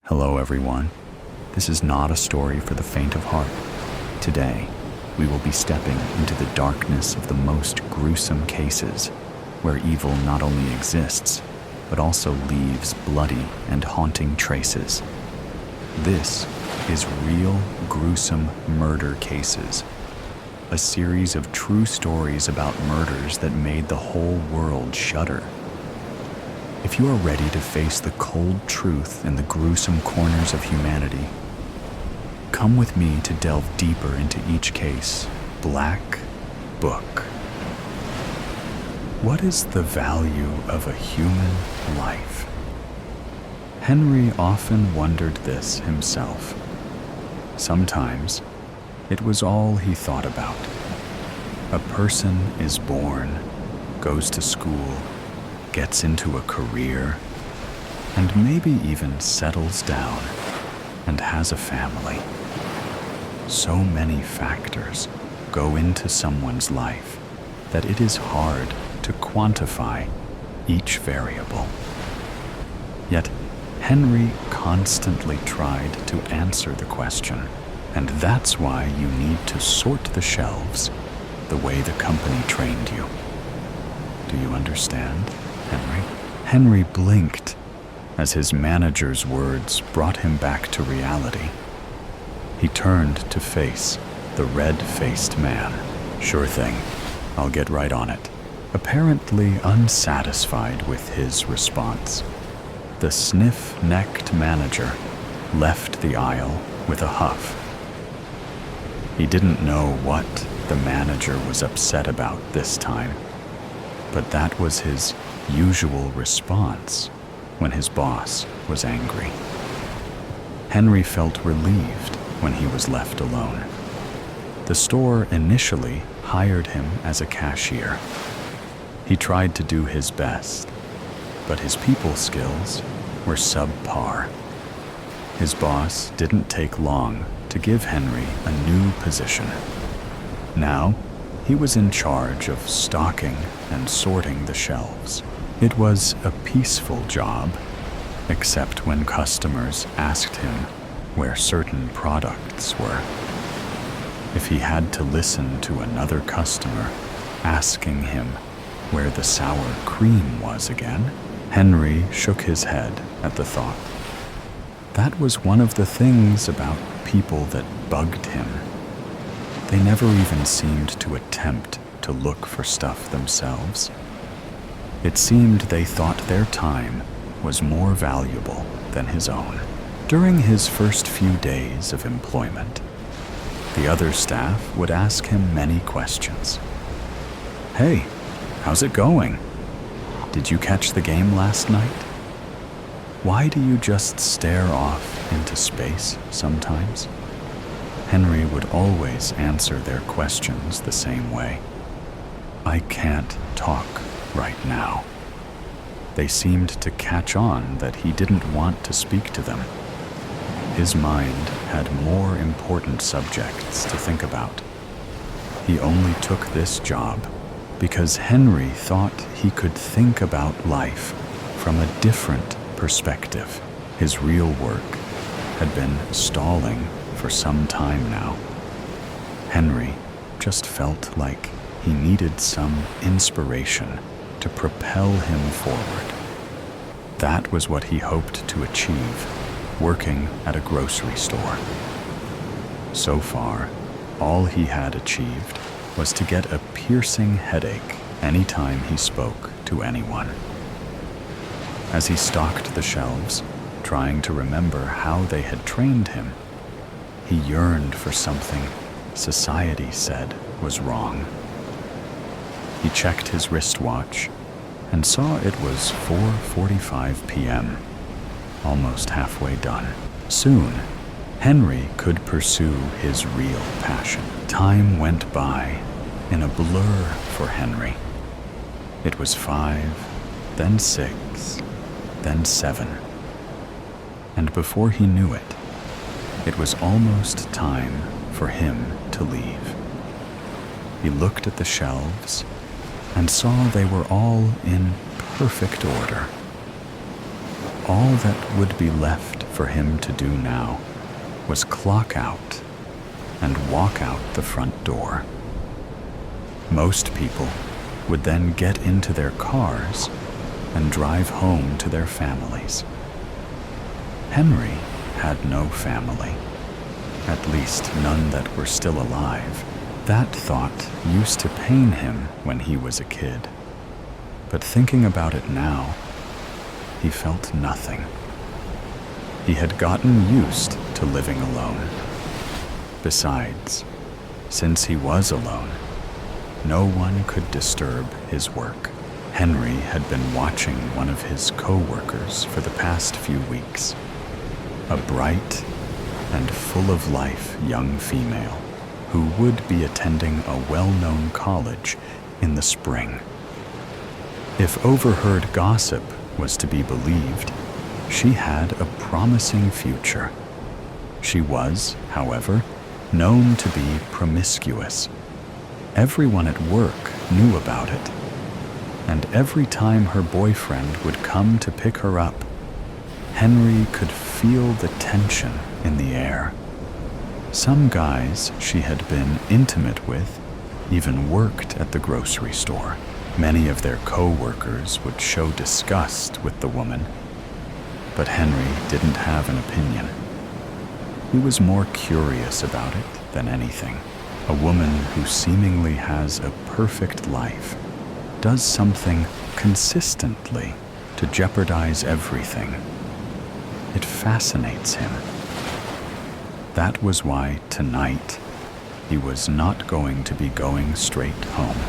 Hello everyone. This is not a story for the faint of heart. Today, we will be stepping into the darkness of the most gruesome cases, where evil not only exists, but also leaves bloody and haunting traces. This is Real Gruesome Murder Cases, a series of true stories about murders that made the whole world shudder. If you are ready to face the cold truth in the gruesome corners of humanity, come with me to delve deeper into each case. Black Book. What is the value of a human life? Henry often wondered this himself. Sometimes it was all he thought about. A person is born, goes to school, gets into a career, and maybe even settles down and has a family. So many factors go into someone's life that it is hard to quantify each variable. Yet, Henry constantly tried to answer the question, and that's why you need to sort the shelves the way the company trained you. Do you understand, Henry? Henry blinked as his manager's words brought him back to reality. He turned to face the red-faced man. Sure thing, I'll get right on it. Apparently unsatisfied with his response, the sniff-necked manager left the aisle with a huff. He didn't know what the manager was upset about this time, but that was his usual response when his boss was angry. Henry felt relieved when he was left alone. The store initially hired him as a cashier. He tried to do his best, but his people skills were subpar. His boss didn't take long to give Henry a new position. Now, he was in charge of stocking and sorting the shelves. It was a peaceful job, except when customers asked him where certain products were. If he had to listen to another customer asking him where the sour cream was again, Henry shook his head at the thought. That was one of the things about people that bugged him. They never even seemed to attempt to look for stuff themselves. It seemed they thought their time was more valuable than his own. During his first few days of employment, the other staff would ask him many questions. Hey, how's it going? Did you catch the game last night? Why do you just stare off into space sometimes? Henry would always answer their questions the same way. I can't talk right now. They seemed to catch on that he didn't want to speak to them. His mind had more important subjects to think about. He only took this job because Henry thought he could think about life from a different perspective. His real work had been stalling for some time now. Henry just felt like he needed some inspiration to propel him forward. That was what he hoped to achieve, working at a grocery store. So far, all he had achieved was to get a piercing headache anytime he spoke to anyone. As he stocked the shelves, trying to remember how they had trained him, he yearned for something society said was wrong. He checked his wristwatch and saw it was 4:45 p.m., almost halfway done. Soon, Henry could pursue his real passion. Time went by in a blur for Henry. It was 5, then 6, then 7. And before he knew it, it was almost time for him to leave. He looked at the shelves and saw they were all in perfect order. All that would be left for him to do now was clock out and walk out the front door. Most people would then get into their cars and drive home to their families. Henry had no family, at least none that were still alive. That thought used to pain him when he was a kid, but thinking about it now, he felt nothing. He had gotten used to living alone. Besides, since he was alone, no one could disturb his work. Henry had been watching one of his co-workers for the past few weeks, a bright and full of life young female who would be attending a well-known college in the spring. If overheard gossip was to be believed, she had a promising future. She was, however, known to be promiscuous. Everyone at work knew about it, and every time her boyfriend would come to pick her up, Henry could feel the tension in the air. Some guys she had been intimate with even worked at the grocery store. Many of their co-workers would show disgust with the woman, but Henry didn't have an opinion. He was more curious about it than anything. A woman who seemingly has a perfect life does something consistently to jeopardize everything. It fascinates him. That was why tonight he was not going to be going straight home.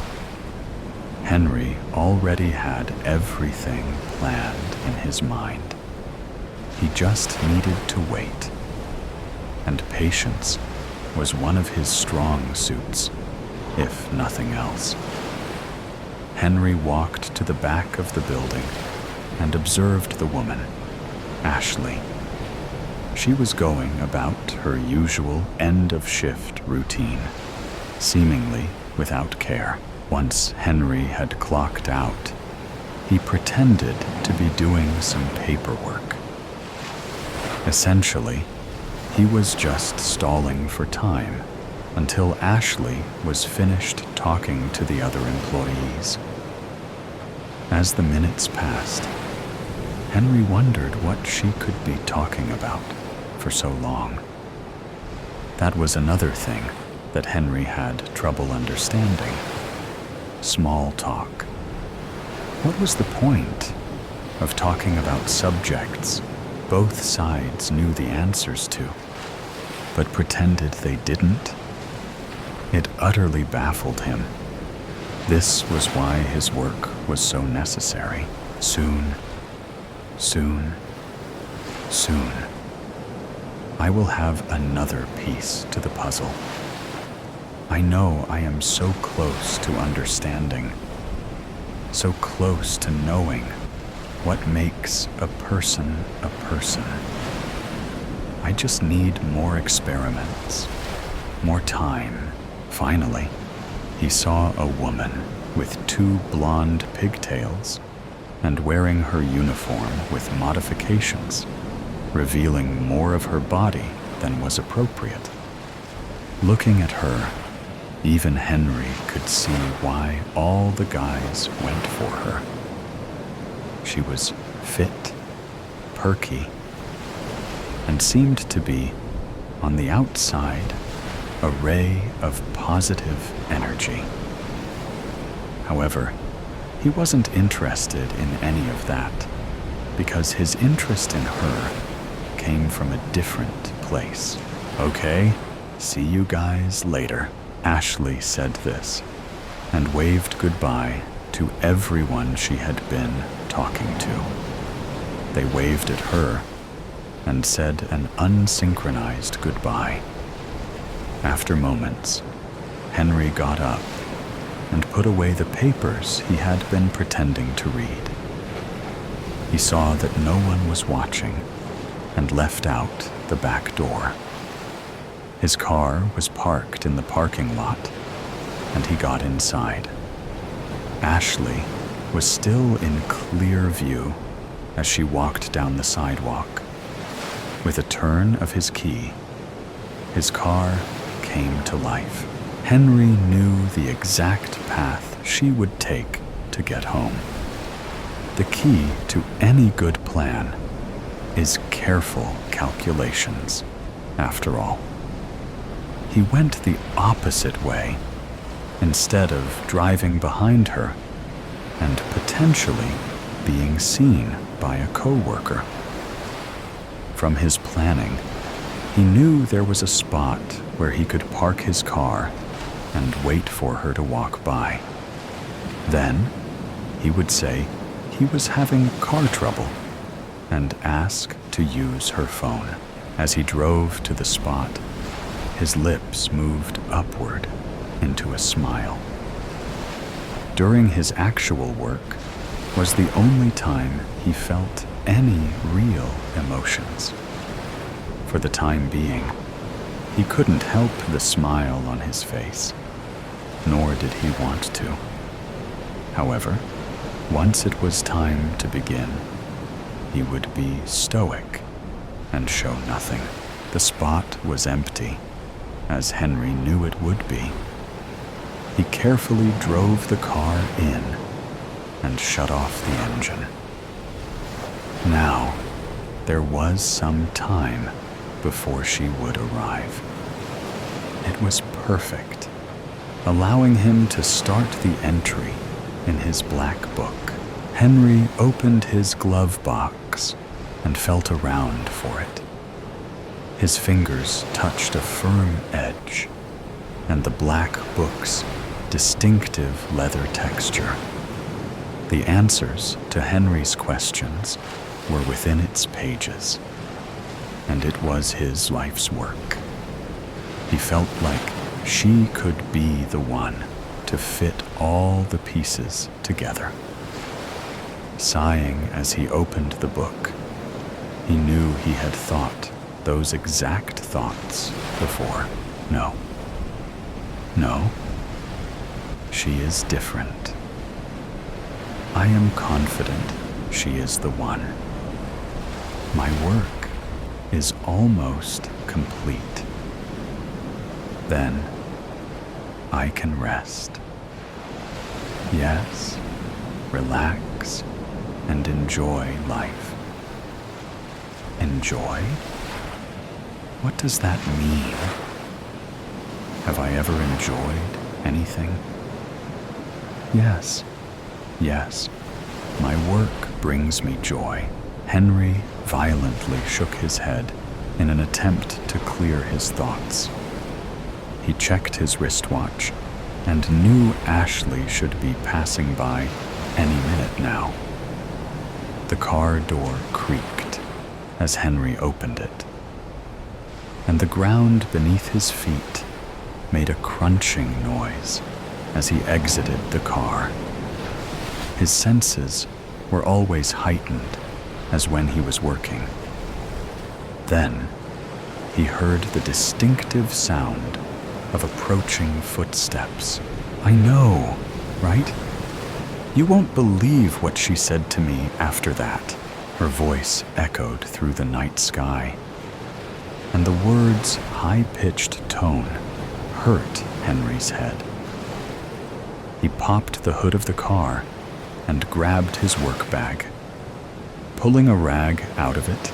Henry already had everything planned in his mind. He just needed to wait, and patience was one of his strong suits, if nothing else. Henry walked to the back of the building and observed the woman, Ashley. She was going about her usual end-of-shift routine, seemingly without care. Once Henry had clocked out, he pretended to be doing some paperwork. Essentially, he was just stalling for time until Ashley was finished talking to the other employees. As the minutes passed, Henry wondered what she could be talking about for so long. That was another thing that Henry had trouble understanding. Small talk. What was the point of talking about subjects both sides knew the answers to, but pretended they didn't? It utterly baffled him. This was why his work was so necessary. Soon, soon, soon, I will have another piece to the puzzle. I know I am so close to understanding, so close to knowing what makes a person a person. I just need more experiments, more time. Finally, he saw a woman with 2 blonde pigtails and wearing her uniform with modifications, revealing more of her body than was appropriate. Looking at her, even Henry could see why all the guys went for her. She was fit, perky, and seemed to be, on the outside, a ray of positive energy. However, he wasn't interested in any of that, because his interest in her came from a different place. Okay, see you guys later. Ashley said this, and waved goodbye to everyone she had been talking to. They waved at her and said an unsynchronized goodbye. After moments, Henry got up and put away the papers he had been pretending to read. He saw that no one was watching and left out the back door. His car was parked in the parking lot, and he got inside. Ashley was still in clear view as she walked down the sidewalk. With a turn of his key, his car came to life. Henry knew the exact path she would take to get home. The key to any good plan is careful calculations, after all. He went the opposite way, instead of driving behind her and potentially being seen by a coworker. From his planning, he knew there was a spot where he could park his car and wait for her to walk by. Then, he would say he was having car trouble and ask to use her phone. As he drove to the spot, his lips moved upward into a smile. During his actual work was the only time he felt any real emotions. For the time being, he couldn't help the smile on his face, nor did he want to. However, once it was time to begin, he would be stoic and show nothing. The spot was empty, as Henry knew it would be. He carefully drove the car in and shut off the engine. Now, there was some time before she would arrive. It was perfect, allowing him to start the entry in his black book. Henry opened his glove box and felt around for it. His fingers touched a firm edge and the black book's distinctive leather texture. The answers to Henry's questions were within its pages, and it was his life's work. He felt like she could be the one to fit all the pieces together. Sighing as he opened the book, he knew he had thought those exact thoughts before. No, she is different. I am confident she is the one. My work is almost complete. Then I can rest. Yes, relax and enjoy life. Enjoy? What does that mean? Have I ever enjoyed anything? Yes, my work brings me joy. Henry violently shook his head in an attempt to clear his thoughts. He checked his wristwatch and knew Ashley should be passing by any minute now. The car door creaked as Henry opened it, and the ground beneath his feet made a crunching noise as he exited the car. His senses were always heightened as when he was working. Then he heard the distinctive sound of approaching footsteps. I know, right? You won't believe what she said to me after that. Her voice echoed through the night sky, and the words' high-pitched tone hurt Henry's head. He popped the hood of the car and grabbed his work bag. Pulling a rag out of it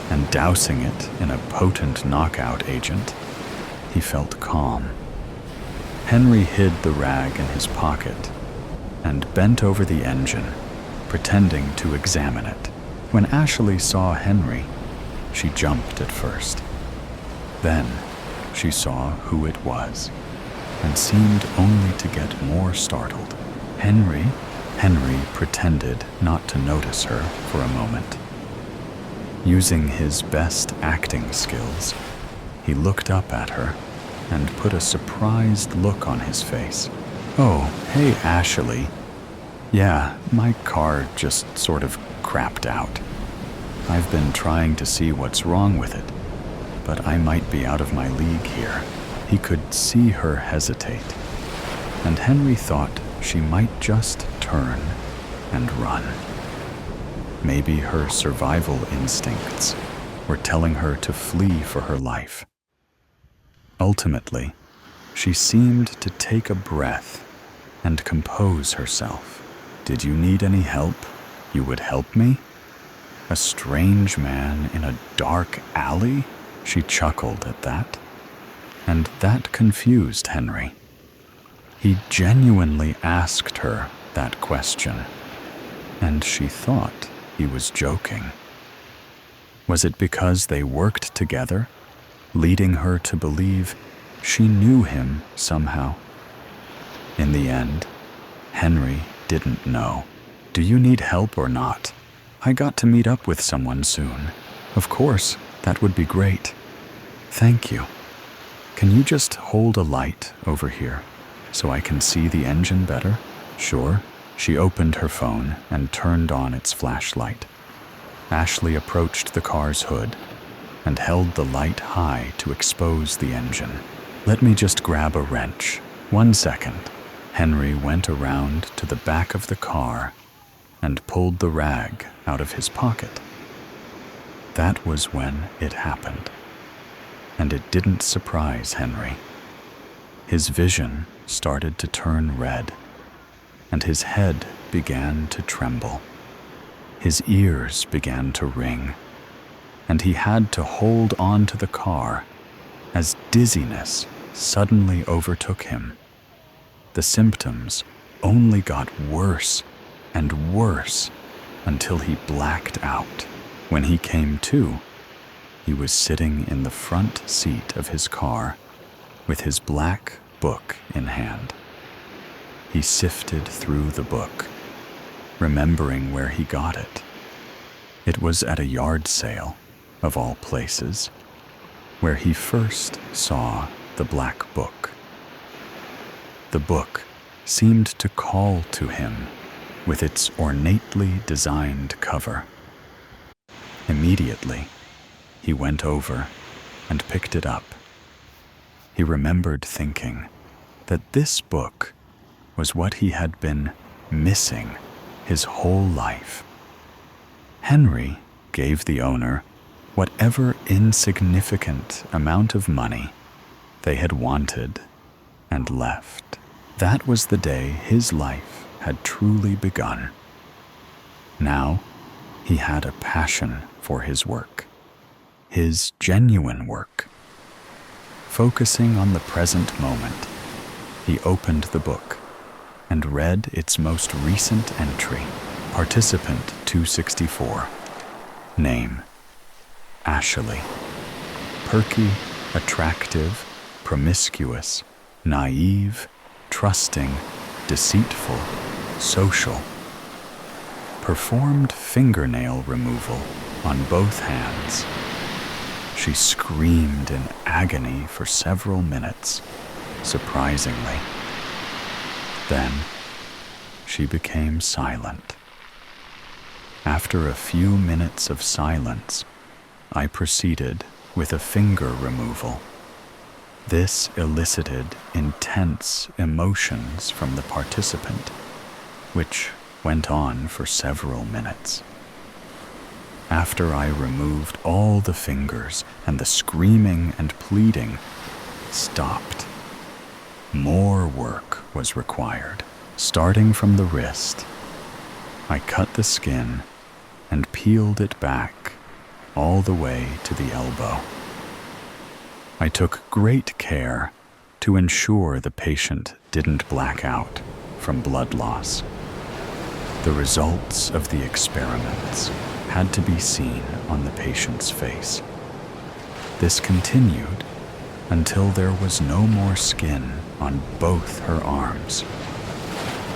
and dousing it in a potent knockout agent, he felt calm. Henry hid the rag in his pocket and bent over the engine, pretending to examine it. When Ashley saw Henry, she jumped at first. Then she saw who it was and seemed only to get more startled. Henry pretended not to notice her for a moment. Using his best acting skills, he looked up at her and put a surprised look on his face. Oh, hey, Ashley. Yeah, my car just sort of crapped out. I've been trying to see what's wrong with it, but I might be out of my league here. He could see her hesitate, and Henry thought she might just turn and run. Maybe her survival instincts were telling her to flee for her life. Ultimately, she seemed to take a breath and compose herself. "Did you need any help? You would help me? A strange man in a dark alley?" She chuckled at that, and that confused Henry. He genuinely asked her that question, and she thought he was joking. Was it because they worked together, leading her to believe she knew him somehow? In the end, Henry didn't know. "Do you need help or not? I got to meet up with someone soon." "Of course, that would be great. Thank you. Can you just hold a light over here so I can see the engine better?" "Sure." She opened her phone and turned on its flashlight. Ashley approached the car's hood and held the light high to expose the engine. "Let me just grab a wrench. 1 second." Henry went around to the back of the car and pulled the rag out of his pocket. That was when it happened, and it didn't surprise Henry. His vision started to turn red, and his head began to tremble. His ears began to ring, and he had to hold on to the car as dizziness suddenly overtook him. The symptoms only got worse and worse until he blacked out. When he came to, he was sitting in the front seat of his car with his black book in hand. He sifted through the book, remembering where he got it. It was at a yard sale, of all places, where he first saw the black book. The book seemed to call to him with its ornately designed cover. Immediately, he went over and picked it up. He remembered thinking that this book was what he had been missing his whole life. Henry gave the owner whatever insignificant amount of money they had wanted and left. That was the day his life had truly begun. Now, he had a passion for his work, his genuine work. Focusing on the present moment, he opened the book and read its most recent entry, Participant 264. Name, Ashley. Perky, attractive, promiscuous, naive, trusting, deceitful, social. Performed fingernail removal on both hands. She screamed in agony for several minutes, surprisingly. Then, she became silent. After a few minutes of silence, I proceeded with a finger removal. This elicited intense emotions from the participant, which went on for several minutes. After I removed all the fingers and the screaming and pleading stopped, more work was required. Starting from the wrist, I cut the skin and peeled it back all the way to the elbow. I took great care to ensure the patient didn't black out from blood loss. The results of the experiments had to be seen on the patient's face. This continued until there was no more skin on both her arms.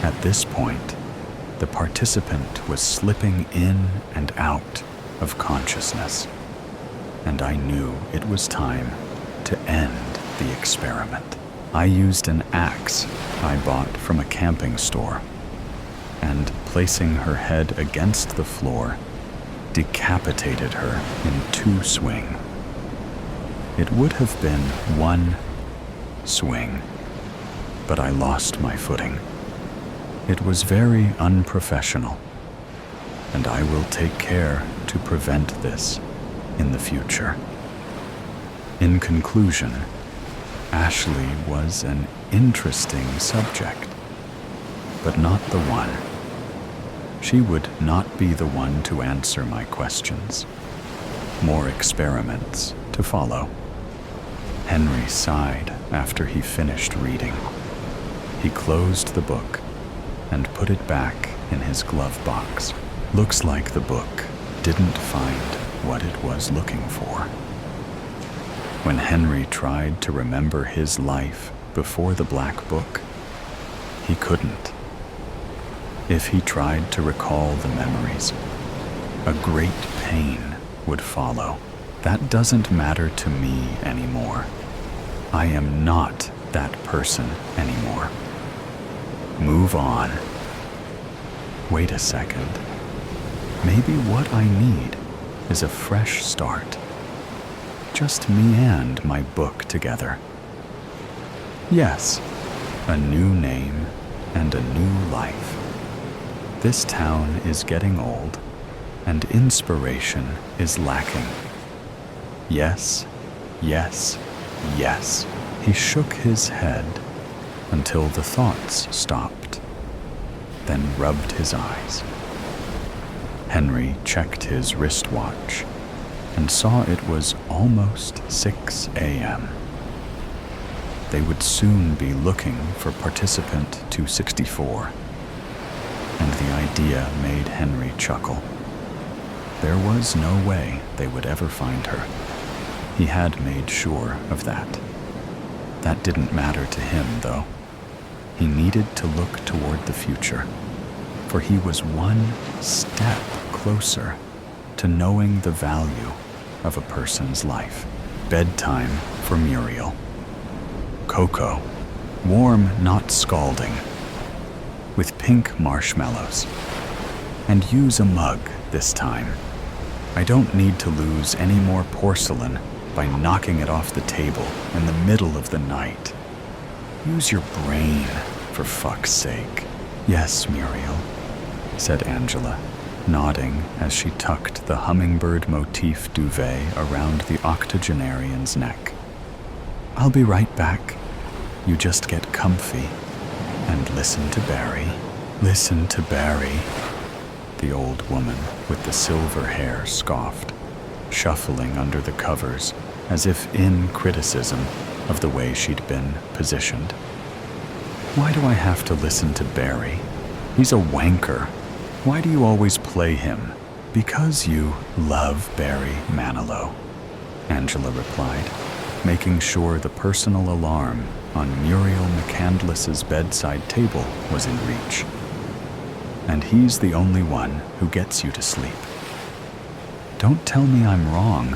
At this point, the participant was slipping in and out of consciousness, and I knew it was time to end the experiment. I used an axe I bought from a camping store, and placing her head against the floor, decapitated her in 2 swings. It would have been 1 swing, but I lost my footing. It was very unprofessional, and I will take care to prevent this in the future. In conclusion, Ashley was an interesting subject, but not the one. She would not be the one to answer my questions. More experiments to follow. Henry sighed after he finished reading. He closed the book and put it back in his glove box. Looks like the book didn't find what it was looking for. When Henry tried to remember his life before the Black Book, he couldn't. If he tried to recall the memories, a great pain would follow. That doesn't matter to me anymore. I am not that person anymore. Move on. Wait a second. Maybe what I need is a fresh start. Just me and my book together. Yes, a new name and a new life. This town is getting old, and inspiration is lacking. Yes, yes, yes. He shook his head until the thoughts stopped, then rubbed his eyes. Henry checked his wristwatch and saw it was almost 6 a.m. They would soon be looking for participant 264, and the idea made Henry chuckle. There was no way they would ever find her. He had made sure of that. That didn't matter to him, though. He needed to look toward the future, for he was one step closer to knowing the value of a person's life. Bedtime for Muriel. Cocoa, warm, not scalding, with pink marshmallows. And use a mug this time. I don't need to lose any more porcelain by knocking it off the table in the middle of the night. Use your brain, for fuck's sake. Yes, Muriel, said Angela, nodding as she tucked the hummingbird motif duvet around the octogenarian's neck. I'll be right back. You just get comfy and listen to Barry. Listen to Barry, the old woman with the silver hair scoffed, shuffling under the covers as if in criticism of the way she'd been positioned. Why do I have to listen to Barry? He's a wanker. Why do you always play him? Because you love Barry Manilow, Angela replied, making sure the personal alarm on Muriel McCandless's bedside table was in reach. And he's the only one who gets you to sleep. Don't tell me I'm wrong.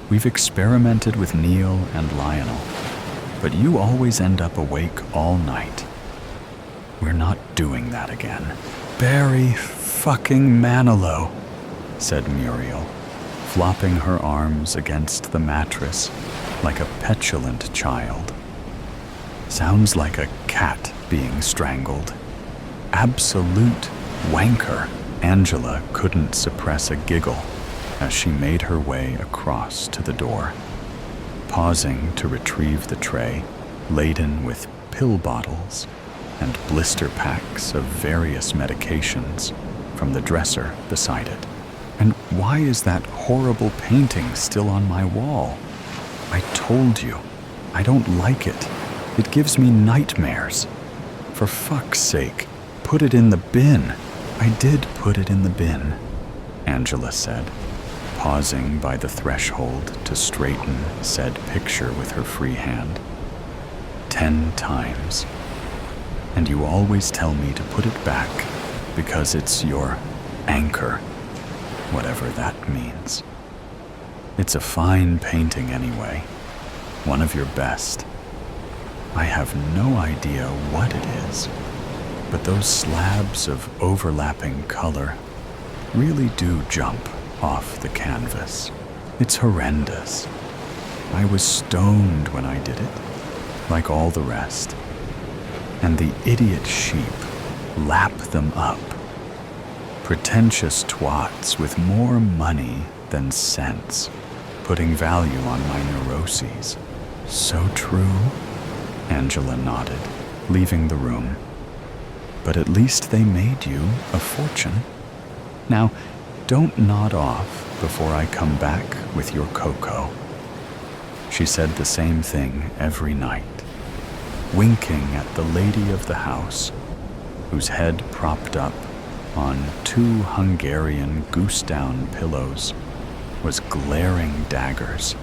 We've experimented with Neil and Lionel, but you always end up awake all night. We're not doing that again. Barry fucking Manilow, said Muriel, flopping her arms against the mattress like a petulant child. Sounds like a cat being strangled. Absolute wanker. Angela couldn't suppress a giggle as she made her way across to the door, pausing to retrieve the tray laden with pill bottles and blister packs of various medications from the dresser beside it. And why is that horrible painting still on my wall? I told you, I don't like it. It gives me nightmares. For fuck's sake, put it in the bin. I did put it in the bin, Angela said, pausing by the threshold to straighten said picture with her free hand. 10 times. And you always tell me to put it back because it's your anchor, whatever that means. It's a fine painting anyway, one of your best. I have no idea what it is, but those slabs of overlapping color really do jump off the canvas. It's horrendous. I was stoned when I did it, like all the rest. And the idiot sheep lap them up. Pretentious twats with more money than sense, putting value on my neuroses. So true, Angela nodded, leaving the room. But at least they made you a fortune. Now, don't nod off before I come back with your cocoa. She said the same thing every night, winking at the lady of the house, whose head propped up on 2 Hungarian goose-down pillows was glaring daggers.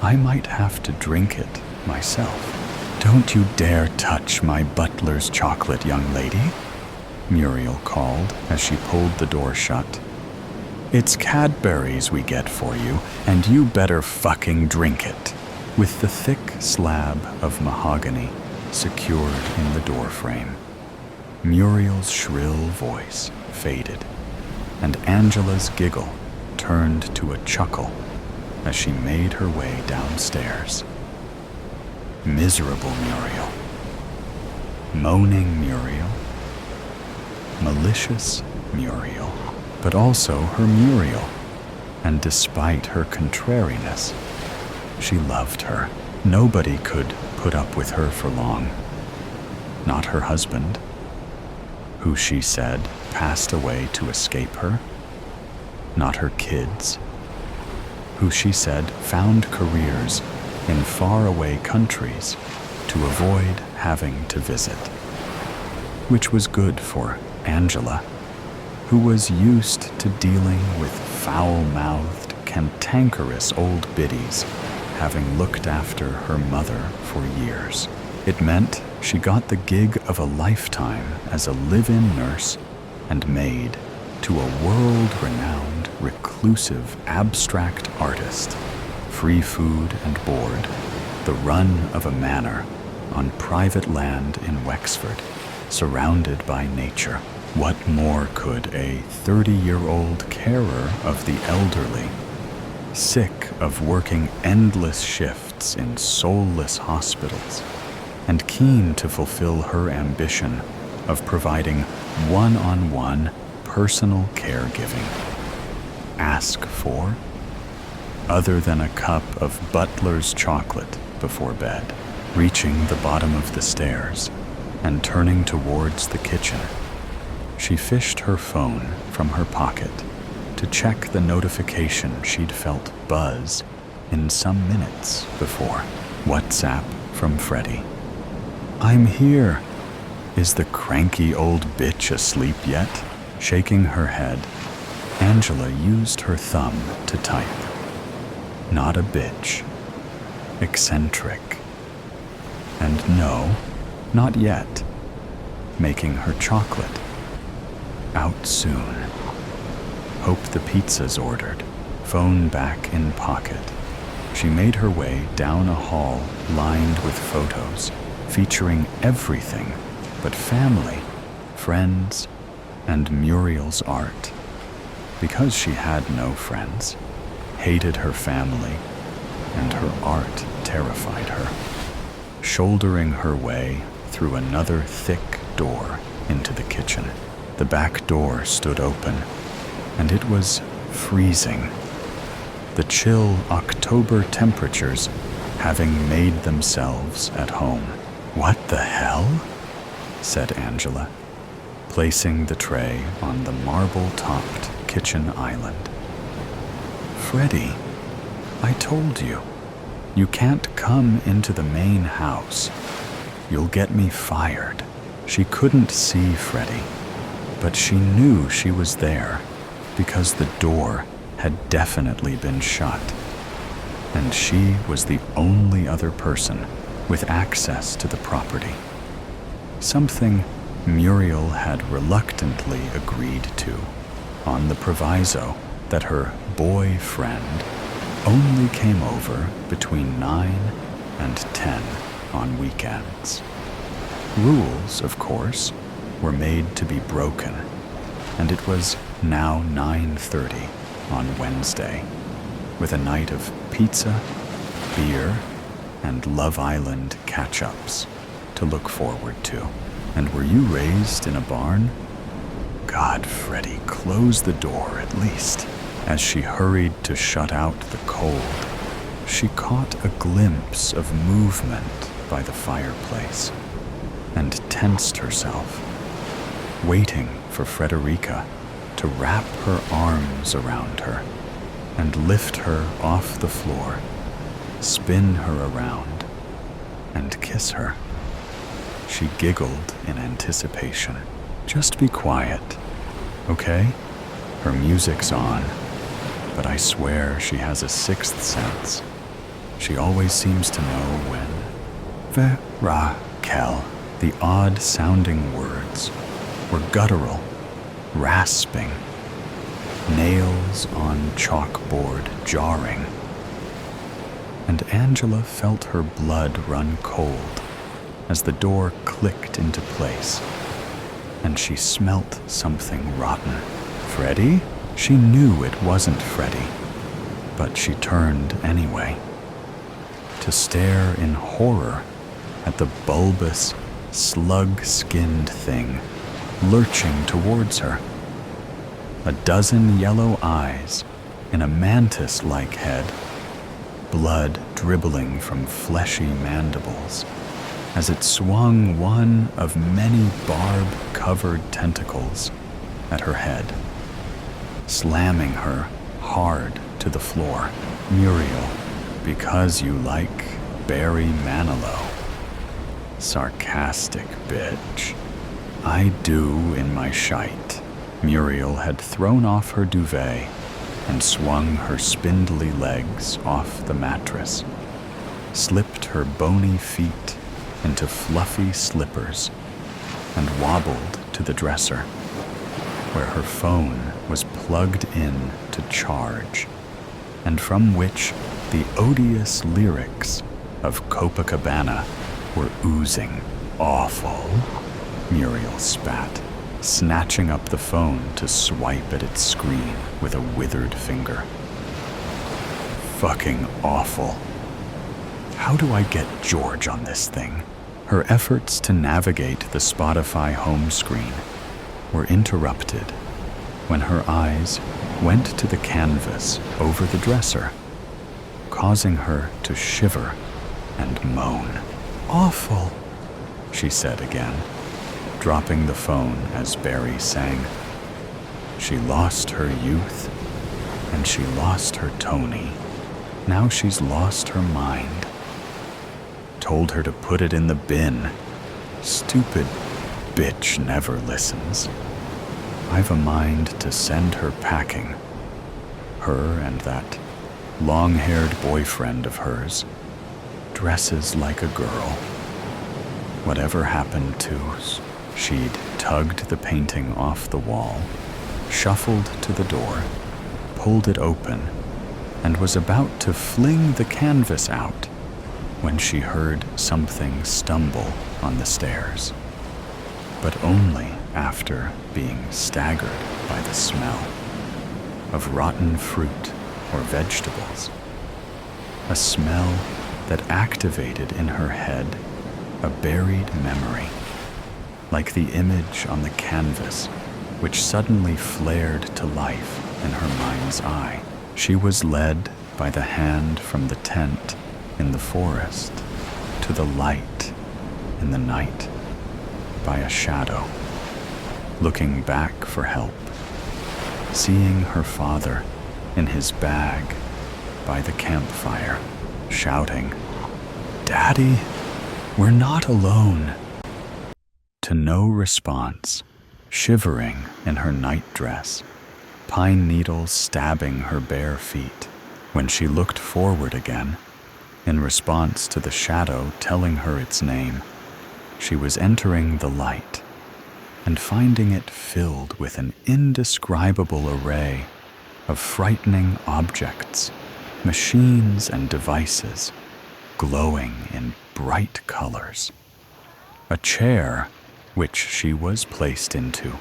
I might have to drink it myself. Don't you dare touch my butler's chocolate, young lady, Muriel called as she pulled the door shut. It's Cadbury's we get for you, and you better fucking drink it. With the thick slab of mahogany secured in the doorframe, Muriel's shrill voice faded, and Angela's giggle turned to a chuckle as she made her way downstairs. Miserable Muriel, moaning Muriel, malicious Muriel, but also her Muriel, and despite her contrariness, she loved her. Nobody could put up with her for long. Not her husband, who she said passed away to escape her. Not her kids, who she said found careers in faraway countries to avoid having to visit. Which was good for Angela, who was used to dealing with foul-mouthed, cantankerous old biddies, having looked after her mother for years. It meant she got the gig of a lifetime as a live-in nurse and maid to a world-renowned, reclusive, abstract artist, free food and board, the run of a manor on private land in Wexford, surrounded by nature. What more could a 30-year-old carer of the elderly, sick of working endless shifts in soulless hospitals, and keen to fulfill her ambition of providing one-on-one personal caregiving, ask for, other than a cup of Butler's chocolate before bed? Reaching the bottom of the stairs and turning towards the kitchen, she fished her phone from her pocket to check the notification she'd felt buzz in some minutes before. WhatsApp from Freddie. I'm here. Is the cranky old bitch asleep yet? Shaking her head, Angela used her thumb to type. Not a bitch. Eccentric. And no, not yet. Making her chocolate. Out soon. Hope the pizza's ordered. Phone back in pocket. She made her way down a hall lined with photos, featuring everything but family, friends, and Muriel's art. Because she had no friends, hated her family, and her art terrified her. Shouldering her way through another thick door into the kitchen, the back door stood open, and it was freezing. The chill October temperatures having made themselves at home. What the hell? Said Angela, placing the tray on the marble-topped kitchen island. Freddie, I told you, you can't come into the main house. You'll get me fired. She couldn't see Freddie, but she knew she was there because the door had definitely been shut, and she was the only other person with access to the property. Something Muriel had reluctantly agreed to, on the proviso that her boyfriend only came over between 9 and 10 on weekends. Rules, of course, were made to be broken, and it was now 9:30 on Wednesday, with a night of pizza, beer, and Love Island catch-ups to look forward to. And were you raised in a barn? God, Freddie, close the door at least. As she hurried to shut out the cold, she caught a glimpse of movement by the fireplace and tensed herself, waiting for Frederica to wrap her arms around her and lift her off the floor, spin her around, and kiss her. She giggled in anticipation. Just be quiet, okay? Her music's on, but I swear she has a sixth sense. She always seems to know when. Verakel. The odd-sounding words were guttural, rasping, nails on chalkboard jarring. And Angela felt her blood run cold as the door clicked into place, and she smelt something rotten. Freddie? She knew it wasn't Freddie, but she turned anyway, to stare in horror at the bulbous, slug-skinned thing lurching towards her. A dozen yellow eyes in a mantis-like head, blood dribbling from fleshy mandibles as it swung one of many barb-covered tentacles at her head, slamming her hard to the floor. Muriel, because you like Barry Manilow. Sarcastic bitch. I do in my shite. Muriel had thrown off her duvet and swung her spindly legs off the mattress, slipped her bony feet into fluffy slippers, and wobbled to the dresser, where her phone was plugged in to charge, and from which the odious lyrics of Copacabana were oozing. Awful, Muriel spat, snatching up the phone to swipe at its screen with a withered finger. Fucking awful. How do I get George on this thing? Her efforts to navigate the Spotify home screen were interrupted when her eyes went to the canvas over the dresser, causing her to shiver and moan. Awful, she said again, dropping the phone as Barry sang. She lost her youth, and she lost her Tony. Now she's lost her mind. Told her to put it in the bin. Stupid bitch never listens. I've a mind to send her packing. Her and that long-haired boyfriend of hers. Dresses like a girl. Whatever happened to... She'd tugged the painting off the wall, shuffled to the door, pulled it open, and was about to fling the canvas out when she heard something stumble on the stairs, but only after being staggered by the smell of rotten fruit or vegetables, a smell that activated in her head a buried memory, like the image on the canvas, which suddenly flared to life in her mind's eye. She was led by the hand from the tent in the forest to the light in the night by a shadow, looking back for help, seeing her father in his bag by the campfire, shouting, "Daddy, we're not alone." To no response, shivering in her nightdress, pine needles stabbing her bare feet. When she looked forward again, in response to the shadow telling her its name, she was entering the light and finding it filled with an indescribable array of frightening objects, machines and devices, glowing in bright colors. A chair, which she was placed into,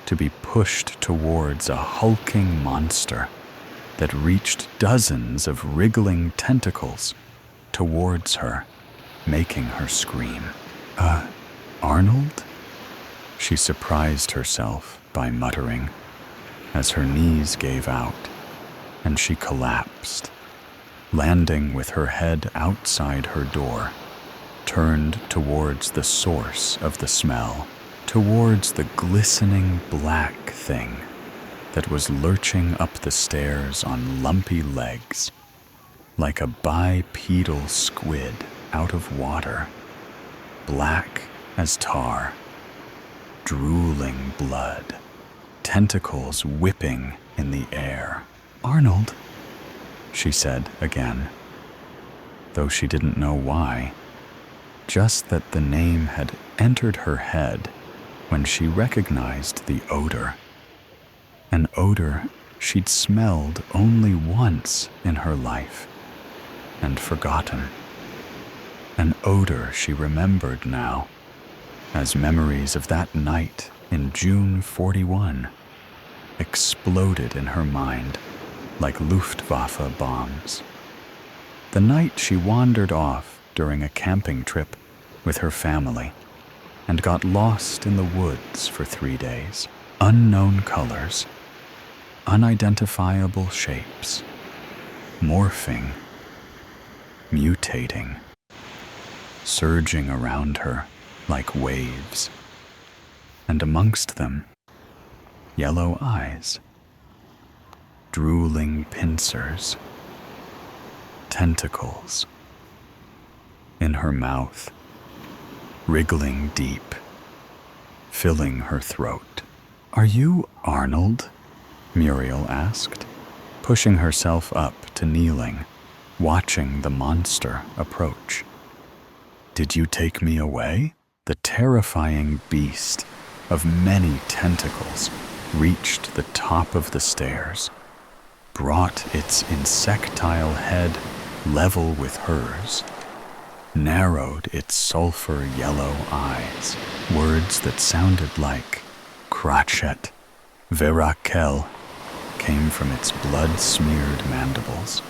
to be pushed towards a hulking monster that reached dozens of wriggling tentacles towards her, making her scream. Arnold? She surprised herself by muttering as her knees gave out and she collapsed, landing with her head outside her door, turned towards the source of the smell, towards the glistening black thing that was lurching up the stairs on lumpy legs, like a bipedal squid out of water, black as tar, drooling blood, tentacles whipping in the air. "Arnold," she said again, though she didn't know why, just that the name had entered her head when she recognized the odor, an odor she'd smelled only once in her life and forgotten, an odor she remembered now as memories of that night in June 41 exploded in her mind like Luftwaffe bombs. The night she wandered off during a camping trip with her family and got lost in the woods for 3 days. Unknown colors, unidentifiable shapes, morphing, mutating, surging around her like waves, and amongst them, yellow eyes, drooling pincers, tentacles in her mouth, wriggling deep, filling her throat. "Are you Arnold?" Muriel asked, pushing herself up to kneeling, watching the monster approach. "Did you take me away?" The terrifying beast of many tentacles reached the top of the stairs, brought its insectile head level with hers, narrowed its sulfur yellow eyes. Words that sounded like crotchet, verakel came from its blood-smeared mandibles,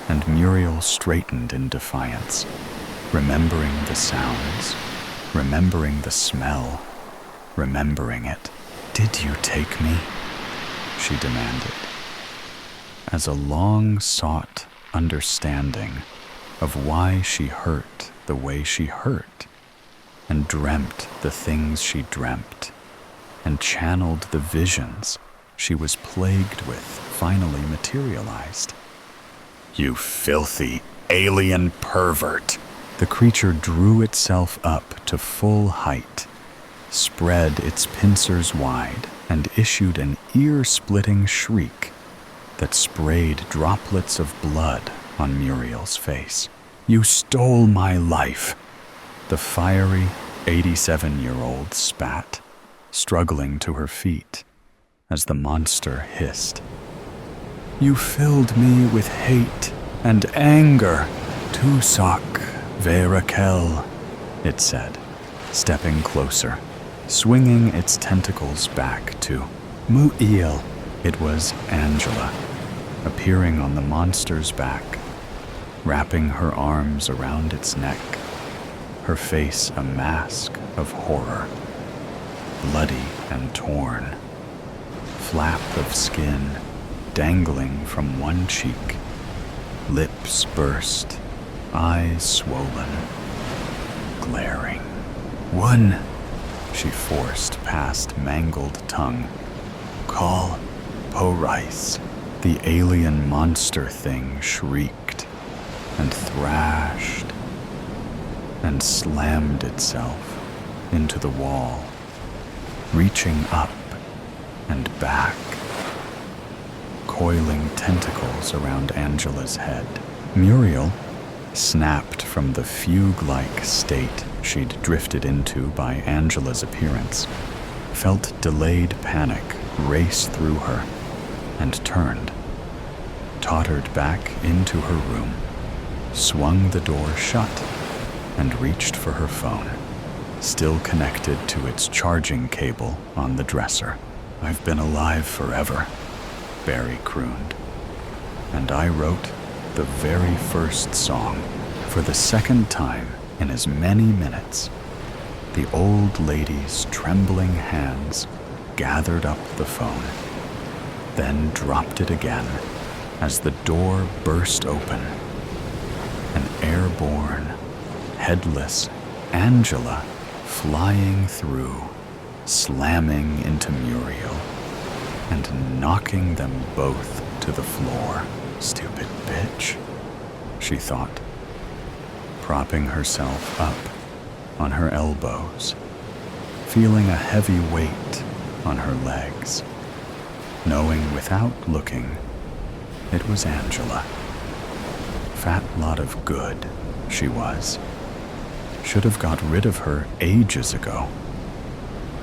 and Muriel straightened in defiance, remembering the sounds, remembering the smell, remembering it. "Did you take me?" she demanded, as a long-sought understanding of why she hurt the way she hurt, and dreamt the things she dreamt, and channeled the visions she was plagued with finally materialized. "You filthy alien pervert!" The creature drew itself up to full height, spread its pincers wide, and issued an ear-splitting shriek that sprayed droplets of blood on Muriel's face. "You stole my life!" The fiery 87-year-old spat, struggling to her feet as the monster hissed. "You filled me with hate and anger. Tusak Verakel," it said, stepping closer, swinging its tentacles back to Mu'il. It was Angela, appearing on the monster's back, wrapping her arms around its neck, her face a mask of horror, bloody and torn, flap of skin dangling from one cheek, lips burst, eyes swollen, glaring. "One," she forced past mangled tongue. "Call Po-Rice." The alien monster thing shrieked and thrashed and slammed itself into the wall, reaching up and back, coiling tentacles around Angela's head. Muriel, snapped from the fugue-like state she'd drifted into by Angela's appearance, felt delayed panic race through her and turned, tottered back into her room, swung the door shut, and reached for her phone, still connected to its charging cable on the dresser. "I've been alive forever," Barry crooned, "and I wrote the very first song." For the second time in as many minutes, the old lady's trembling hands gathered up the phone, then dropped it again as the door burst open. An airborne, headless Angela flying through, slamming into Muriel and knocking them both to the floor. Stupid bitch, she thought, propping herself up on her elbows, feeling a heavy weight on her legs, knowing without looking it was Angela. Fat lot of good she was. Should have got rid of her ages ago.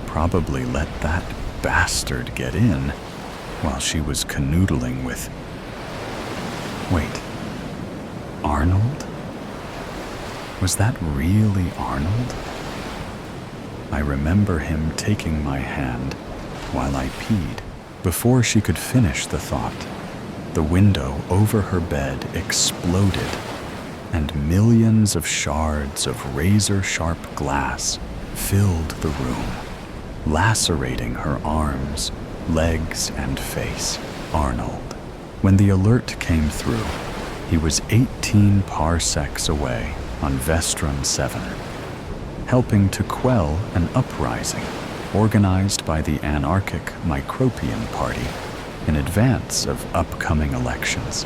Probably let that bastard get in while she was canoodling with... Wait, Arnold? Was that really Arnold? I remember him taking my hand while I peed. Before she could finish the thought, the window over her bed exploded, and millions of shards of razor-sharp glass filled the room, lacerating her arms, legs, and face. Arnold. When the alert came through, he was 18 parsecs away on Vestron 7, helping to quell an uprising organized by the anarchic Micropian Party in advance of upcoming elections.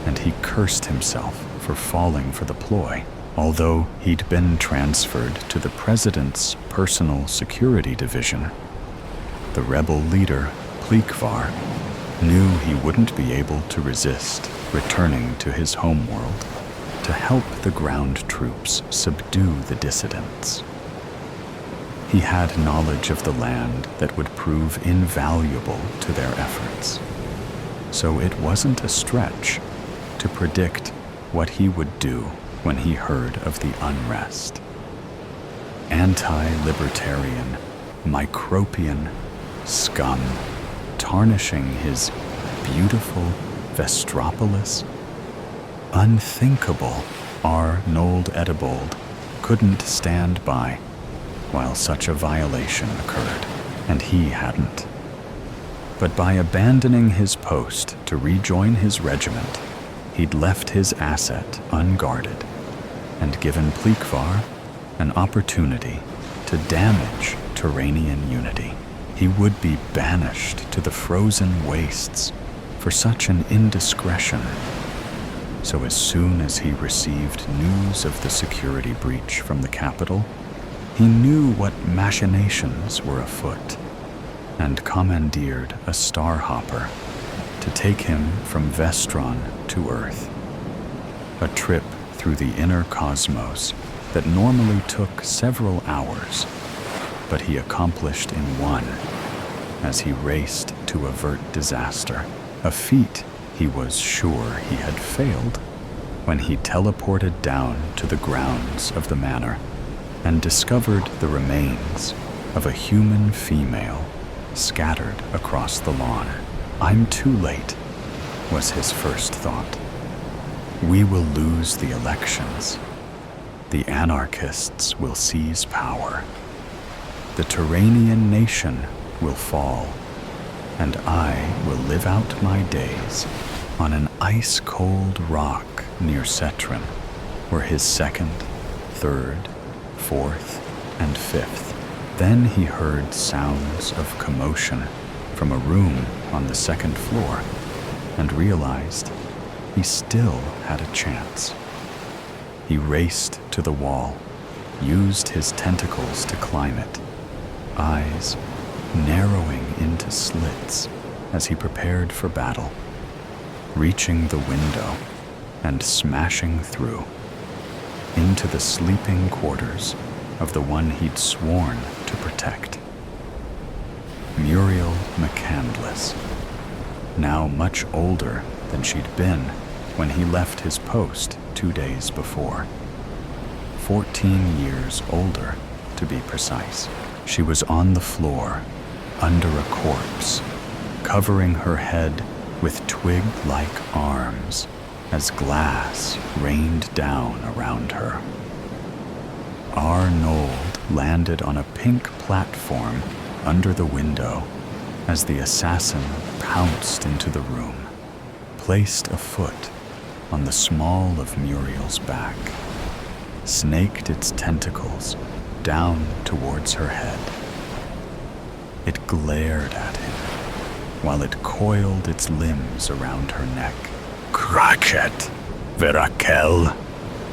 And he cursed himself for falling for the ploy, although he'd been transferred to the president's personal security division. The rebel leader, Pleekvar, knew he wouldn't be able to resist returning to his homeworld to help the ground troops subdue the dissidents. He had knowledge of the land that would prove invaluable to their efforts, so it wasn't a stretch to predict what he would do when he heard of the unrest. Anti-libertarian, Micropian scum tarnishing his beautiful Vestropolis? Unthinkable. Arnold Edibold couldn't stand by while such a violation occurred, and he hadn't. But by abandoning his post to rejoin his regiment, he'd left his asset unguarded and given Pleekvar an opportunity to damage Turanian unity. He would be banished to the frozen wastes for such an indiscretion. So as soon as he received news of the security breach from the capital, he knew what machinations were afoot and commandeered a starhopper to take him from Vestron to Earth. A trip through the inner cosmos that normally took several hours, but he accomplished in one as he raced to avert disaster, a feat he was sure he had failed when he teleported down to the grounds of the manor and discovered the remains of a human female scattered across the lawn. "I'm too late," was his first thought. "We will lose the elections. The anarchists will seize power. The Turanian nation will fall, and I will live out my days on an ice-cold rock near Cetron, where his second, third, fourth, and fifth." Then he heard sounds of commotion from a room on the second floor and realized he still had a chance. He raced to the wall, used his tentacles to climb it, eyes narrowing into slits as he prepared for battle, reaching the window and smashing through into the sleeping quarters of the one he'd sworn to protect. Muriel McCandless, now much older than she'd been when he left his post 2 days before. 14 years older, to be precise. She was on the floor, under a corpse, covering her head with twig-like arms as glass rained down around her. Arnold landed on a pink platform under the window as the assassin pounced into the room. placed a foot on the small of Muriel's back, snaked its tentacles down towards her head. It glared at him while it coiled its limbs around her neck. "Cratchit, Virakel,"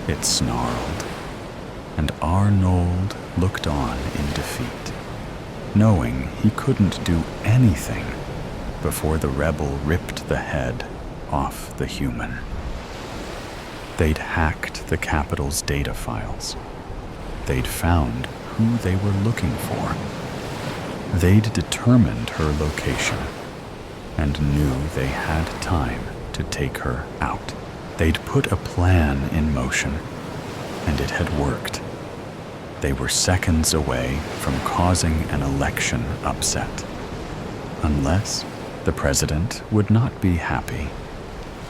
it snarled, and Arnold looked on in defeat, knowing he couldn't do anything before the rebel ripped the head off the human. They'd hacked the Capitol's data files. They'd found who they were looking for. They'd determined her location and knew they had time to take her out. They'd put a plan in motion, and it had worked. They were seconds away from causing an election upset. Unless the president would not be happy.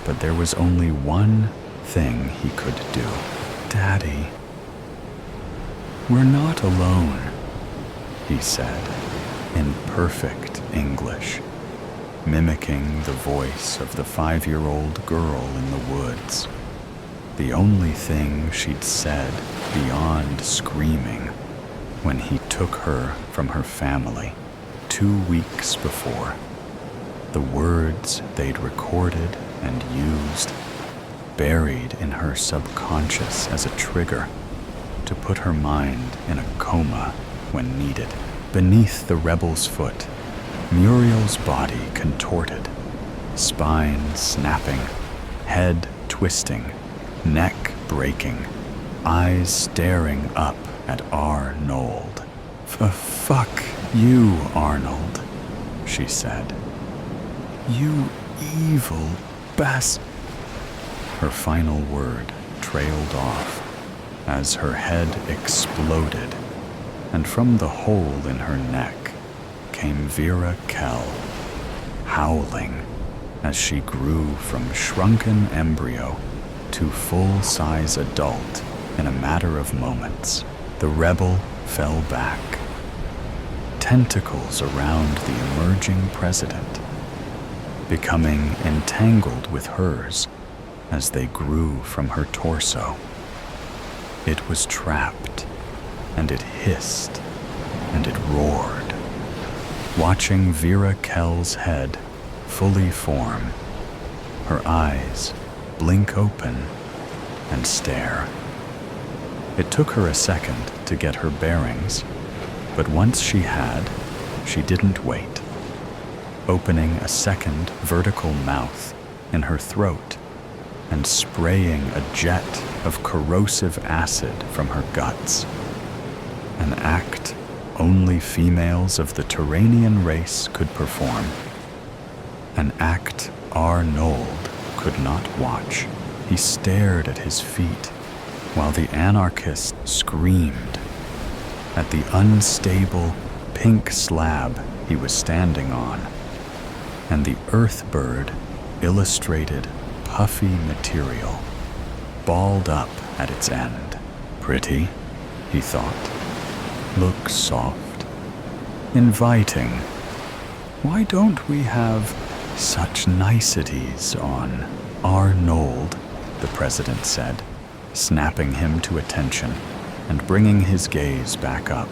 But there was only one thing he could do. "Daddy, we're not alone," he said in perfect English, mimicking the voice of the 5-year-old girl in the woods. The only thing she'd said beyond screaming when he took her from her family 2 weeks before. The words they'd recorded and used, buried in her subconscious as a trigger to put her mind in a coma when needed. Beneath the rebel's foot, Muriel's body contorted, spine snapping, head twisting, neck breaking, eyes staring up at Arnold. Fuck you, Arnold," she said. "You evil bastard." Her final word trailed off as her head exploded, and from the hole in her neck came Vera Kell, howling as she grew from shrunken embryo to full-size adult in a matter of moments. The rebel fell back, tentacles around the emerging president, becoming entangled with hers as they grew from her torso. It was trapped, and it hissed, and it roared, watching Vera Kell's head fully form, her eyes blink open and stare. It took her a second to get her bearings, but once she had, she didn't wait, opening a second vertical mouth in her throat and spraying a jet of corrosive acid from her guts, an act only females of the Turanian race could perform, an act Arnold could not watch. He stared at his feet while the anarchist screamed at the unstable pink slab he was standing on, and the earthbird illustrated puffy material, balled up at its end. Pretty, he thought. Looks soft. Inviting. Why don't we have such niceties on Arnold, the president said, snapping him to attention and bringing his gaze back up,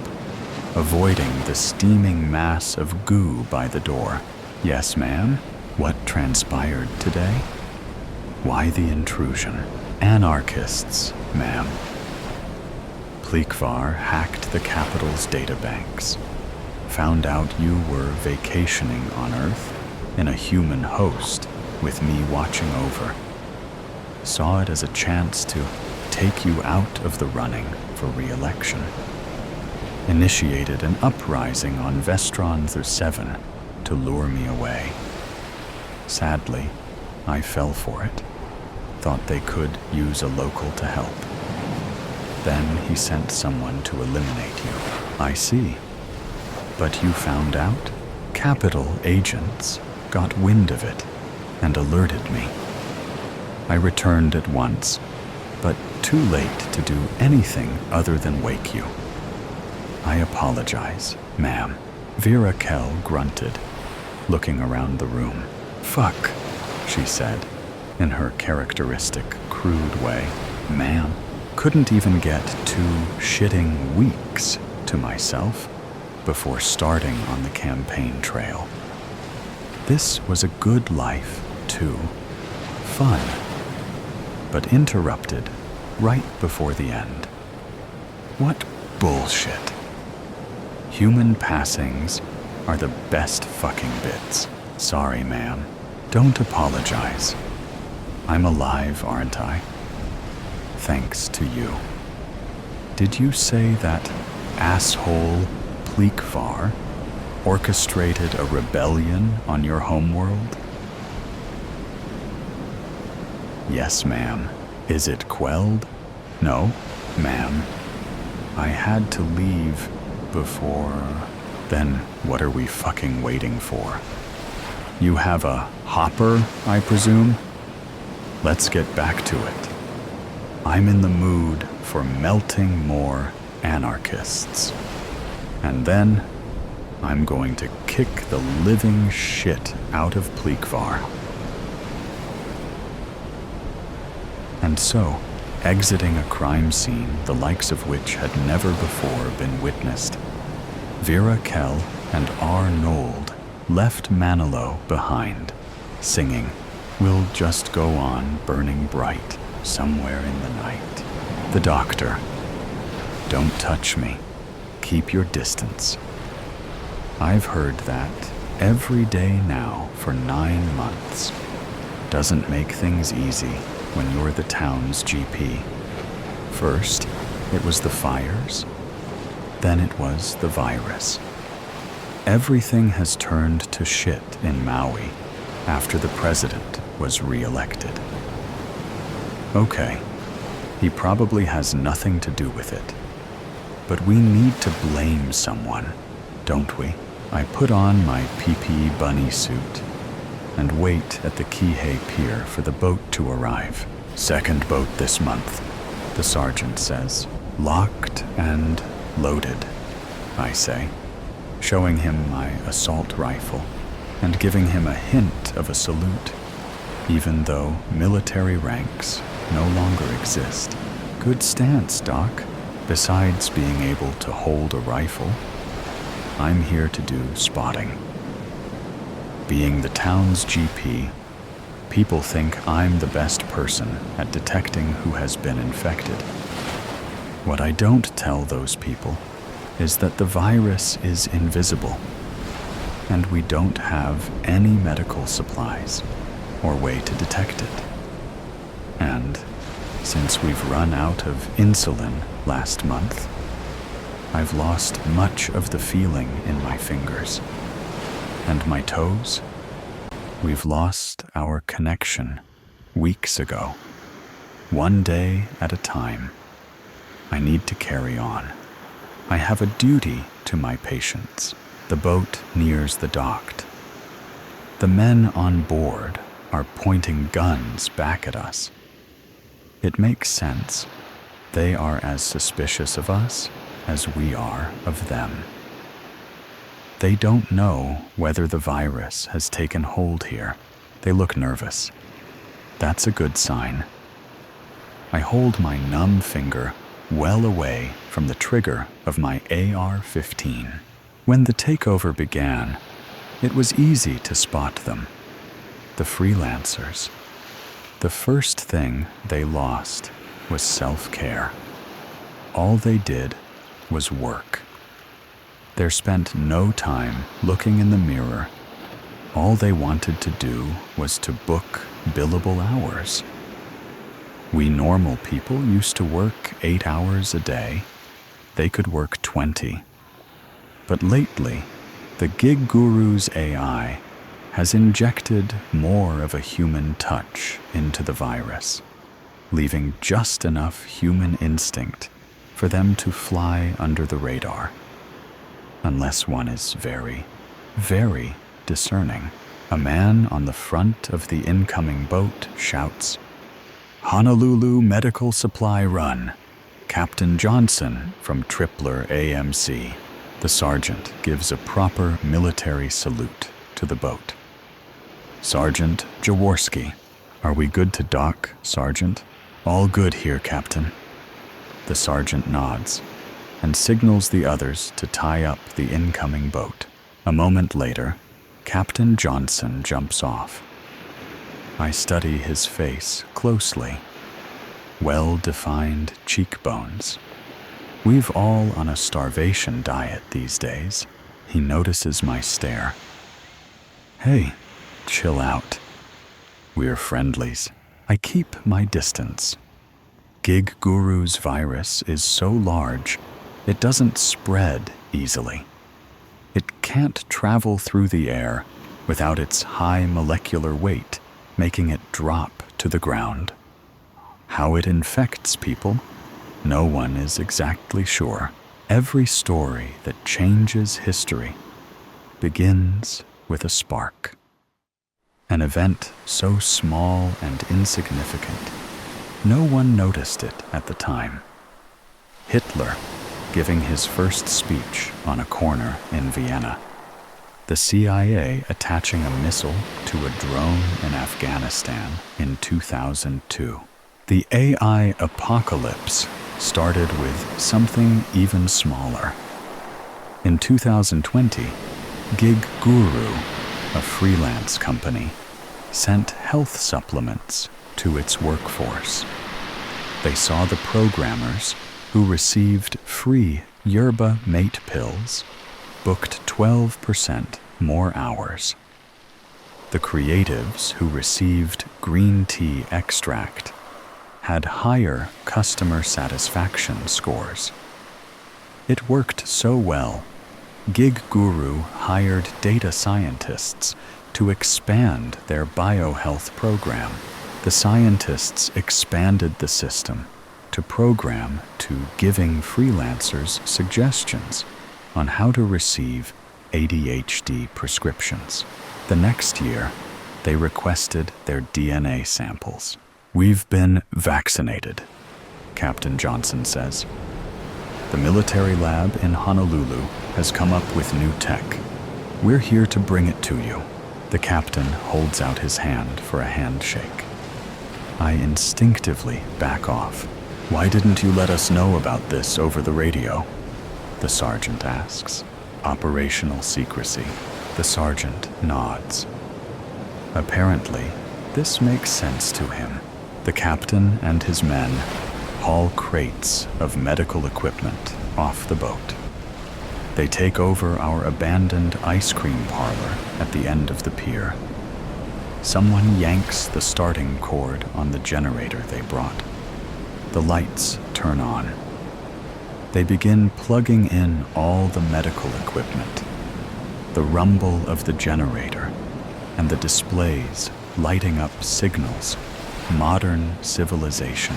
avoiding the steaming mass of goo by the door. Yes, ma'am? What transpired today? Why the intrusion? Anarchists, ma'am. Pleekvar hacked the Capitol's databanks, found out you were vacationing on Earth in a human host with me watching over. Saw it as a chance to take you out of the running for re-election. Initiated an uprising on Vestron through 7 to lure me away. Sadly, I fell for it. Thought they could use a local to help. Then he sent someone to eliminate you. I see. But you found out? Capitol agents got wind of it and alerted me. I returned at once, but too late to do anything other than wake you. I apologize, ma'am. Vera Kell grunted, looking around the room. Fuck, she said, in her characteristic, crude way. Ma'am, couldn't even get 2 shitting weeks to myself before starting on the campaign trail. This was a good life, too. Fun, but interrupted right before the end. What bullshit. Human passings are the best fucking bits. Sorry, ma'am. Don't apologize. I'm alive, aren't I? Thanks to you. Did you say that asshole Pleekvar orchestrated a rebellion on your homeworld? Yes, ma'am. Is it quelled? No, ma'am. I had to leave before... Then what are we fucking waiting for? You have a hopper, I presume? Let's get back to it. I'm in the mood for melting more anarchists. And then I'm going to kick the living shit out of Pleekvar. And so, exiting a crime scene the likes of which had never before been witnessed, Vera Kell and R. Nold left Manilow behind, singing, "We'll just go on burning bright somewhere in the night." The doctor, "Don't touch me. Keep your distance." I've heard that every day now for 9 months. Doesn't make things easy when you're the town's GP. First, it was the fires. Then it was the virus. Everything has turned to shit in Maui after the president was re-elected. Okay, he probably has nothing to do with it. But we need to blame someone, don't we? I put on my PPE bunny suit and wait at the Kihei Pier for the boat to arrive. "Second boat this month," the sergeant says. "Locked and loaded," I say, showing him my assault rifle and giving him a hint of a salute, even though military ranks no longer exist. Good stance, Doc. Besides being able to hold a rifle, I'm here to do spotting. Being the town's GP, people think I'm the best person at detecting who has been infected. What I don't tell those people is that the virus is invisible, and we don't have any medical supplies or way to detect it. And since we've run out of insulin last month, I've lost much of the feeling in my fingers. And my toes? We've lost our connection weeks ago. One day at a time. I need to carry on. I have a duty to my patients. The boat nears the dock. The men on board are pointing guns back at us. It makes sense. They are as suspicious of us as we are of them. They don't know whether the virus has taken hold here. They look nervous. That's a good sign. I hold my numb finger well away from the trigger of my AR-15. When the takeover began, it was easy to spot them. The freelancers. The first thing they lost was self-care. All they did was work. They spent no time looking in the mirror. All they wanted to do was to book billable hours. We normal people used to work 8 hours a day. They could work 20. But lately, the gig guru's AI has injected more of a human touch into the virus, leaving just enough human instinct for them to fly under the radar. Unless one is very, very discerning. A man on the front of the incoming boat shouts, "Honolulu Medical Supply Run, Captain Johnson from Tripler AMC." The sergeant gives a proper military salute to the boat. "Sergeant Jaworski, Are we good to dock, Sergeant? All good here, Captain. The sergeant nods and signals the others to tie up the incoming boat. A moment later, Captain Johnson jumps off. I study his face closely. Well-defined cheekbones. We've all on a starvation diet these days. He notices my stare. Hey, chill out. We're friendlies. I keep my distance. Gig Guru's virus is so large, it doesn't spread easily. It can't travel through the air without its high molecular weight, making it drop to the ground. How it infects people, no one is exactly sure. Every story that changes history begins with a spark. An event so small and insignificant, no one noticed it at the time. Hitler giving his first speech on a corner in Vienna. The CIA attaching a missile to a drone in Afghanistan in 2002. The AI apocalypse started with something even smaller. In 2020, Gig Guru, a freelance company, sent health supplements to its workforce. They saw the programmers who received free yerba mate pills booked 12% more hours. The creatives who received green tea extract had higher customer satisfaction scores. It worked so well, Gig Guru hired data scientists to expand their biohealth program. The scientists expanded the system to program to giving freelancers suggestions on how to receive ADHD prescriptions. The next year, they requested their DNA samples. We've been vaccinated, Captain Johnson says. The military lab in Honolulu has come up with new tech. We're here to bring it to you. The captain holds out his hand for a handshake. I instinctively back off. Why didn't you let us know about this over the radio? The sergeant asks. Operational secrecy. The sergeant nods. Apparently, this makes sense to him. The captain and his men haul crates of medical equipment off the boat. They take over our abandoned ice cream parlor at the end of the pier. Someone yanks the starting cord on the generator they brought. The lights turn on. They begin plugging in all the medical equipment. The rumble of the generator and the displays lighting up signals. Modern civilization.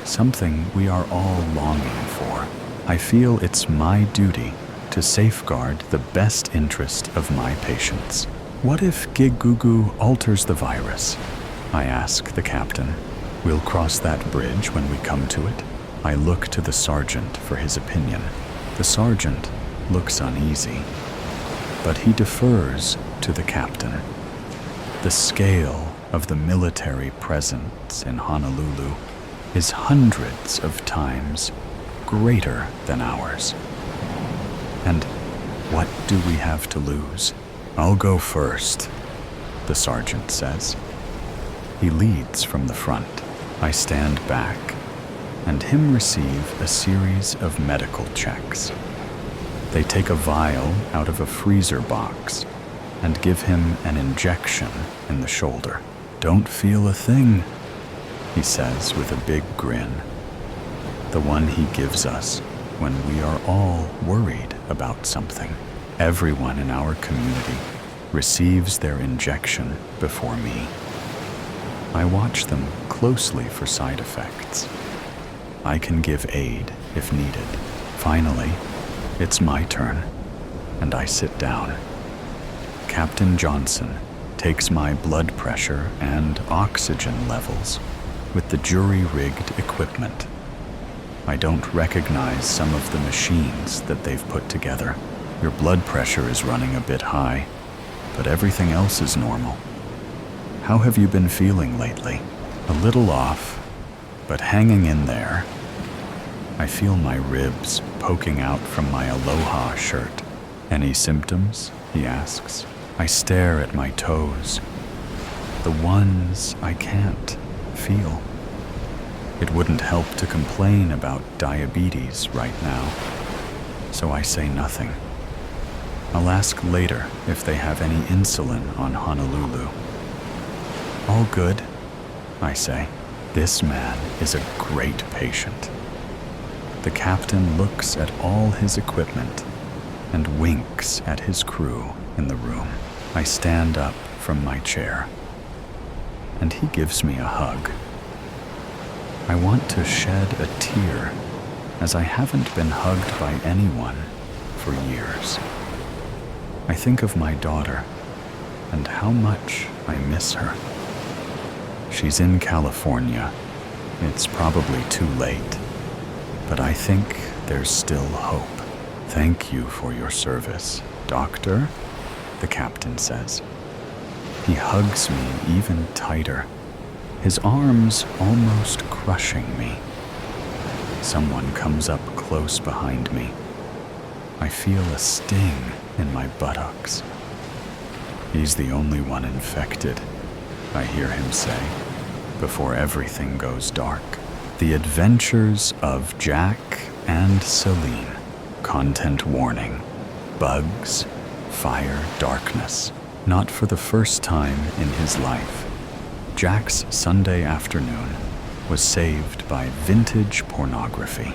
Something we are all longing for. I feel it's my duty to safeguard the best interest of my patients. What if Gig Gugu alters the virus? I ask the captain. We'll cross that bridge when we come to it. I look to the sergeant for his opinion. The sergeant looks uneasy, but he defers to the captain. The scale of the military presence in Honolulu is hundreds of times greater than ours. And what do we have to lose? I'll go first, the sergeant says. He leads from the front. I stand back and him receive a series of medical checks. They take a vial out of a freezer box and give him an injection in the shoulder. Don't feel a thing, he says with a big grin. The one he gives us when we are all worried about something. Everyone in our community receives their injection before me. I watch them closely for side effects. I can give aid if needed. Finally, it's my turn, and I sit down. Captain Johnson takes my blood pressure and oxygen levels with the jury-rigged equipment. I don't recognize some of the machines that they've put together. Your blood pressure is running a bit high, but everything else is normal. How have you been feeling lately? A little off, but hanging in there. I feel my ribs poking out from my aloha shirt. Any symptoms? He asks. I stare at my toes. The ones I can't feel. It wouldn't help to complain about diabetes right now, so I say nothing. I'll ask later if they have any insulin on Honolulu. All good, I say. This man is a great patient. The captain looks at all his equipment and winks at his crew in the room. I stand up from my chair, and he gives me a hug. I want to shed a tear, as I haven't been hugged by anyone for years. I think of my daughter and how much I miss her. She's in California. It's probably too late, but I think there's still hope. Thank you for your service, Doctor, the captain says. He hugs me even tighter, his arms almost crushing me. Someone comes up close behind me. I feel a sting in my buttocks. He's the only one infected, I hear him say, before everything goes dark. The Adventures of Jack and Celine. Content warning. Bugs, fire, darkness. Not for the first time in his life, Jack's Sunday afternoon was saved by vintage pornography.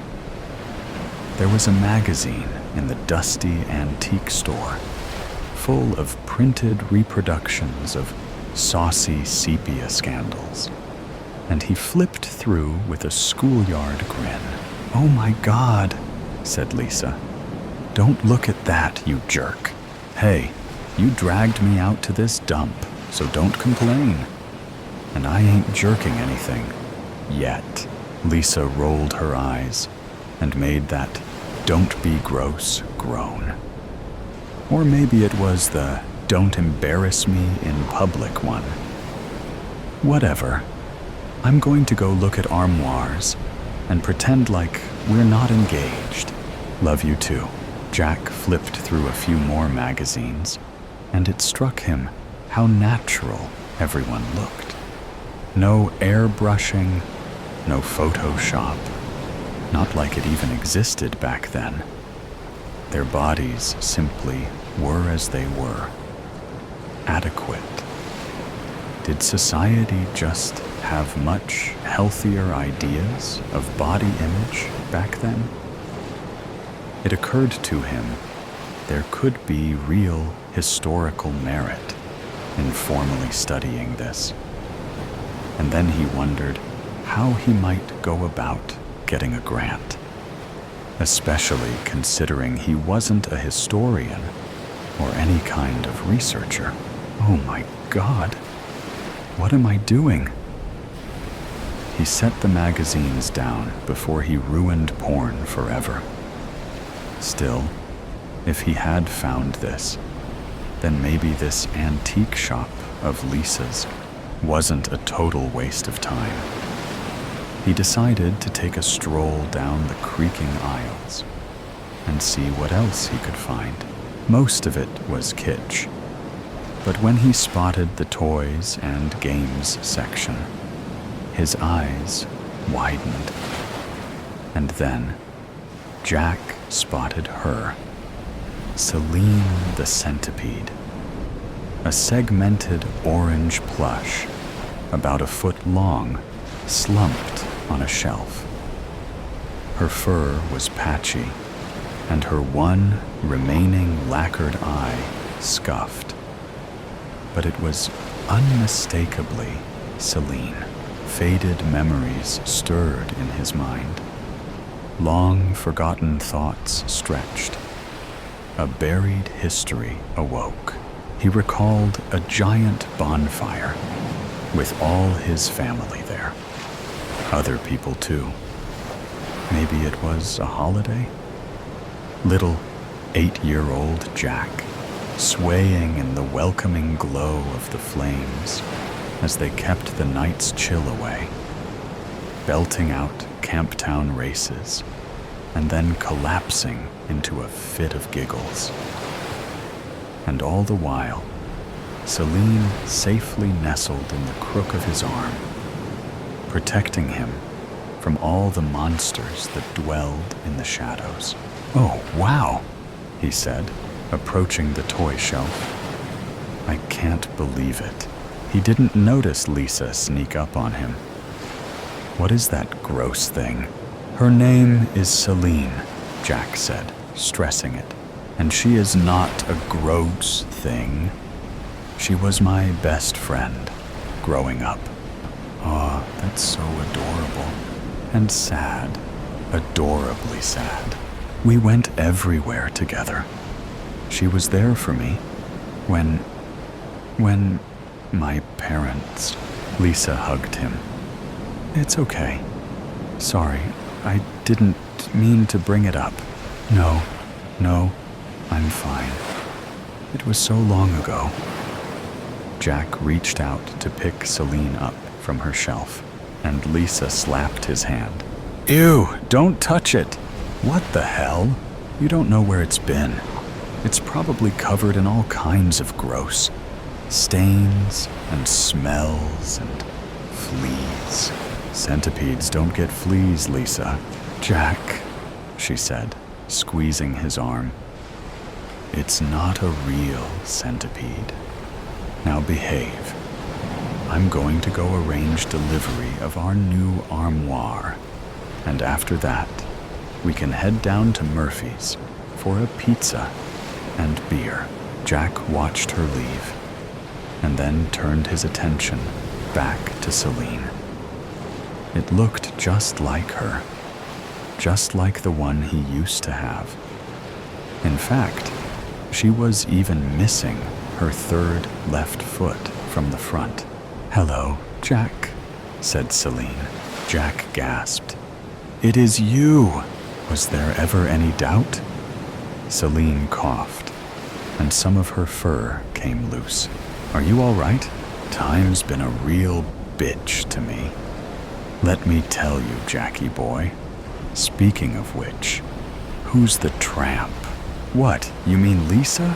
There was a magazine in the dusty antique store, full of printed reproductions of saucy sepia scandals, and he flipped through with a schoolyard grin. "Oh my God," said Lisa. "Don't look at that, you jerk. Hey, you dragged me out to this dump, so don't complain. And I ain't jerking anything. Yet." Lisa rolled her eyes and made that "don't be gross" groan. Or maybe it was the "don't embarrass me in public" one. Whatever. I'm going to go look at armoires and pretend like we're not engaged. Love you too. Jack flipped through a few more magazines, and it struck him how natural everyone looked. No airbrushing, no Photoshop, not like it even existed back then. Their bodies simply were as they were, adequate. Did society just have much healthier ideas of body image back then? It occurred to him there could be real historical merit in formally studying this. And then he wondered how he might go about getting a grant, especially considering he wasn't a historian or any kind of researcher. Oh my God, what am I doing? He set the magazines down before he ruined porn forever. Still, if he had found this, then maybe this antique shop of Lisa's wasn't a total waste of time. He decided to take a stroll down the creaking aisles and see what else he could find. Most of it was kitsch, but when he spotted the toys and games section, his eyes widened. And then Jack spotted her, Celine the centipede, a segmented orange plush, about a foot long, slumped on a shelf. Her fur was patchy, and her one remaining lacquered eye scuffed. But it was unmistakably Celine. Faded memories stirred in his mind. Long forgotten thoughts stretched. A buried history awoke. He recalled a giant bonfire with all his family there. Other people too. Maybe it was a holiday? Little 8-year-old Jack, swaying in the welcoming glow of the flames, as they kept the night's chill away, belting out Camptown races, and then collapsing into a fit of giggles. And all the while, Celine safely nestled in the crook of his arm, protecting him from all the monsters that dwelled in the shadows. "Oh, wow," he said, approaching the toy shelf. "I can't believe it." He didn't notice Lisa sneak up on him. "What is that gross thing?" "Her name is Celine," Jack said, stressing it. "And she is not a gross thing. She was my best friend growing up." "Aw, that's so adorable. And sad. Adorably sad. We went everywhere together. She was there for me when my parents..." Lisa hugged him. "It's okay. Sorry, I didn't mean to bring it up. No, I'm fine. It was so long ago." Jack reached out to pick Celine up from her shelf, and Lisa slapped his hand. "Ew, don't touch it." "What the hell? You don't know where it's been. It's probably covered in all kinds of gross stains and smells and fleas." "Centipedes don't get fleas, Lisa." "Jack," she said, squeezing his arm. "It's not a real centipede. Now behave. I'm going to go arrange delivery of our new armoire, and after that, we can head down to Murphy's for a pizza and beer." Jack watched her leave, and then turned his attention back to Celine. It looked just like her, just like the one he used to have. In fact, she was even missing her third left foot from the front. "Hello, Jack," said Celine. Jack gasped. "It is you!" Was there ever any doubt? Celine coughed, and some of her fur came loose. "Are you all right? Time's been a real bitch to me. Let me tell you, Jackie boy. Speaking of which, who's the tramp?" "What, you mean Lisa?"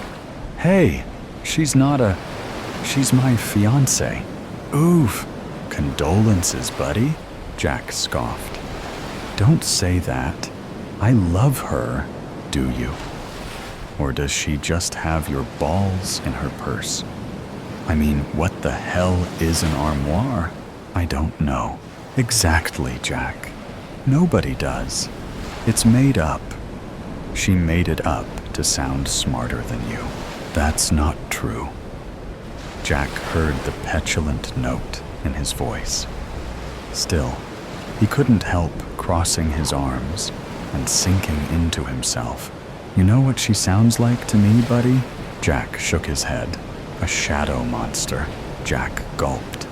"Hey, she's not a... she's my fiancé." "Oof, condolences, buddy," Jack scoffed. "Don't say that. I love her, do you? Or does she just have your balls in her purse? I mean, what the hell is an armoire?" "I don't know." "Exactly, Jack. Nobody does. It's made up. She made it up to sound smarter than you." "That's not true." Jack heard the petulant note in his voice. Still, he couldn't help crossing his arms and sinking into himself. "You know what she sounds like to me, buddy?" Jack shook his head. "A shadow monster." Jack gulped.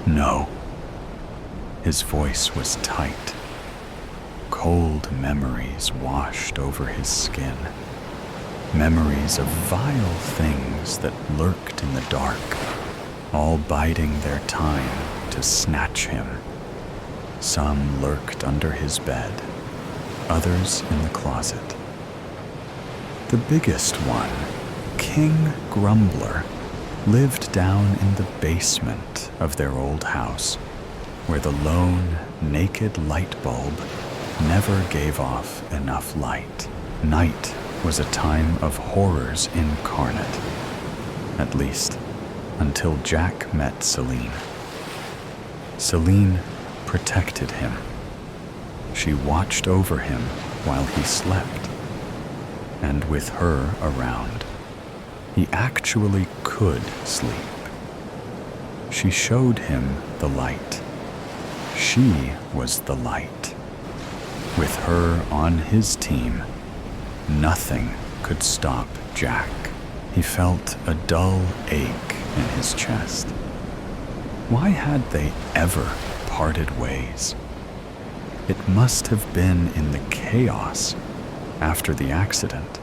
"No." His voice was tight. Cold memories washed over his skin. Memories of vile things that lurked in the dark, all biding their time to snatch him. Some lurked under his bed, others in the closet. The biggest one, King Grumbler, lived down in the basement of their old house, where the lone, naked light bulb never gave off enough light. Night was a time of horrors incarnate, at least until Jack met Celine. Celine protected him. She watched over him while he slept, and with her around, he actually could sleep. She showed him the light. She was the light. With her on his team, nothing could stop Jack. He felt a dull ache in his chest. Why had they ever parted ways? It must have been in the chaos after the accident,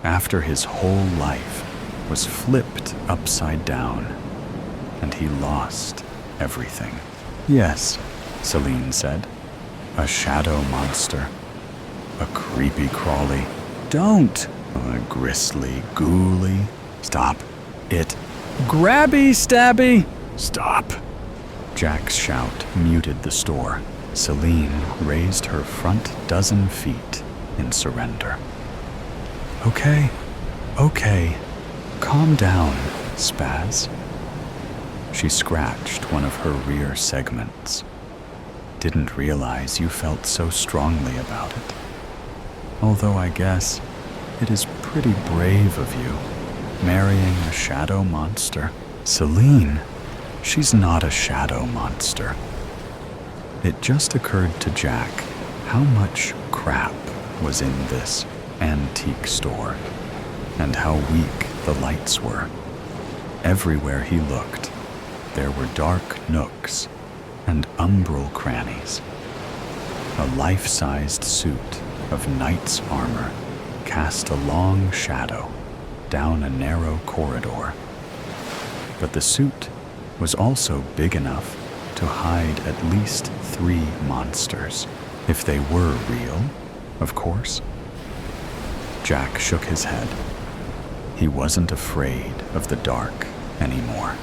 after his whole life was flipped upside down, and he lost everything. Yes, Celine said. A shadow monster. A creepy crawly. Don't! A gristly ghouly. Stop it. Grabby stabby! Stop! Jack's shout muted the store. Celine raised her front dozen feet in surrender. Okay, calm down, Spaz. She scratched one of her rear segments. Didn't realize you felt so strongly about it. Although I guess it is pretty brave of you, marrying a shadow monster. Celine, she's not a shadow monster. It just occurred to Jack how much crap was in this antique store, and how weak the lights were. Everywhere he looked, there were dark nooks and umbral crannies. A life-sized suit of knight's armor cast a long shadow down a narrow corridor. But the suit was also big enough to hide at least 3 monsters, if they were real, of course. Jack shook his head. He wasn't afraid of the dark anymore.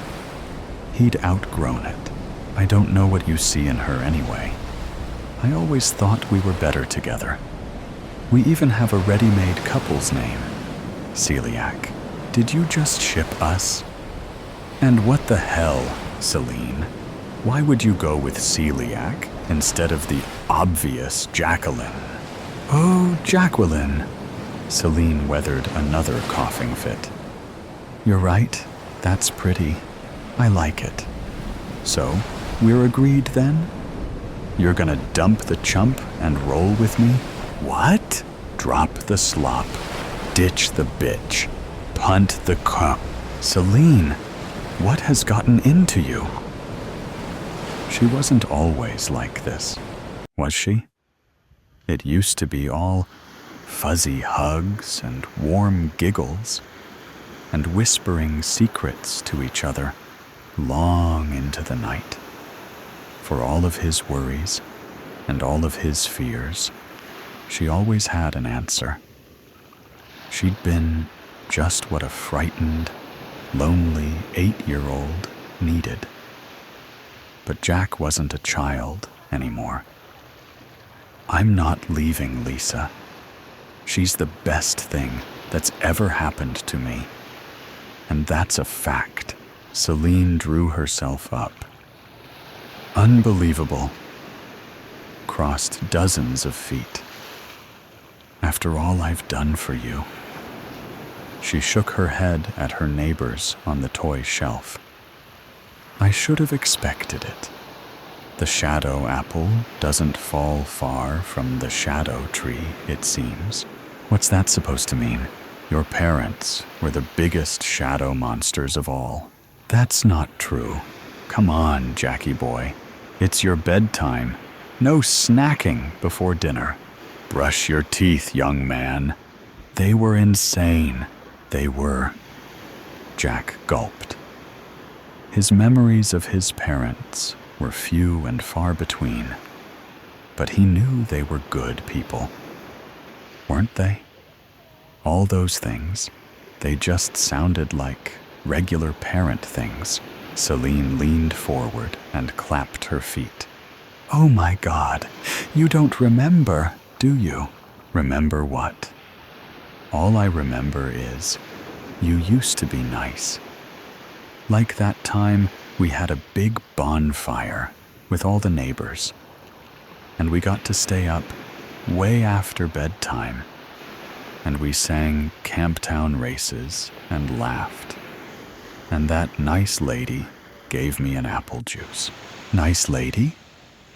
He'd outgrown it. I don't know what you see in her anyway. I always thought we were better together. We even have a ready-made couple's name. Celiac. Did you just ship us? And what the hell, Celine? Why would you go with Celiac instead of the obvious Jacqueline? Oh, Jacqueline. Celine weathered another coughing fit. You're right. That's pretty. I like it. So, we're agreed then? You're gonna dump the chump and roll with me? What? Drop the slop. Ditch the bitch. Punt the Celine, what has gotten into you? She wasn't always like this, was she? It used to be all fuzzy hugs and warm giggles and whispering secrets to each other long into the night. For all of his worries and all of his fears, she always had an answer. She'd been just what a frightened, lonely 8-year-old needed. But Jack wasn't a child anymore. I'm not leaving Lisa. She's the best thing that's ever happened to me. And that's a fact. Celine drew herself up. Unbelievable. Crossed dozens of feet. After all I've done for you. She shook her head at her neighbors on the toy shelf. I should have expected it. The shadow apple doesn't fall far from the shadow tree, it seems. What's that supposed to mean? Your parents were the biggest shadow monsters of all. That's not true. Come on, Jackie boy. It's your bedtime. No snacking before dinner. Brush your teeth, young man. They were insane. They were. Jack gulped. His memories of his parents were few and far between, but he knew they were good people. Weren't they? All those things, they just sounded like regular parent things. Celine leaned forward and clapped her feet. Oh my God, you don't remember, do you? Remember what? All I remember is, you used to be nice. Like that time we had a big bonfire with all the neighbors, and we got to stay up way after bedtime, and we sang Camptown races and laughed, and that nice lady gave me an apple juice. Nice lady?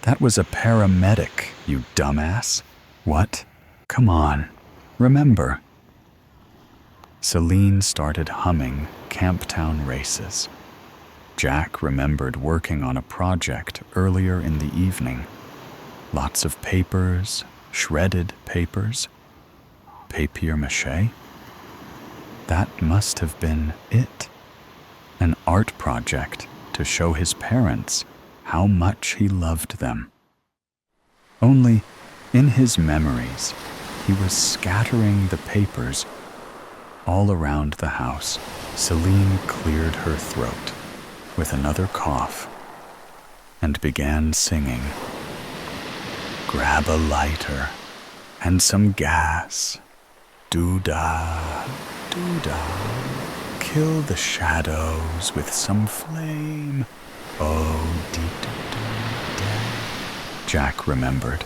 That was a paramedic, you dumbass. What? Come on, remember. Celine started humming Camptown races. Jack remembered working on a project earlier in the evening. Lots of papers, shredded papers, papier-mâché. That must have been it. An art project to show his parents how much he loved them. Only, in his memories, he was scattering the papers all around the house. Celine cleared her throat with another cough and began singing. Grab a lighter and some gas. Doo-dah, doo-dah. Kill the shadows with some flame. Oh, dee-doo-doo-dah. Jack remembered.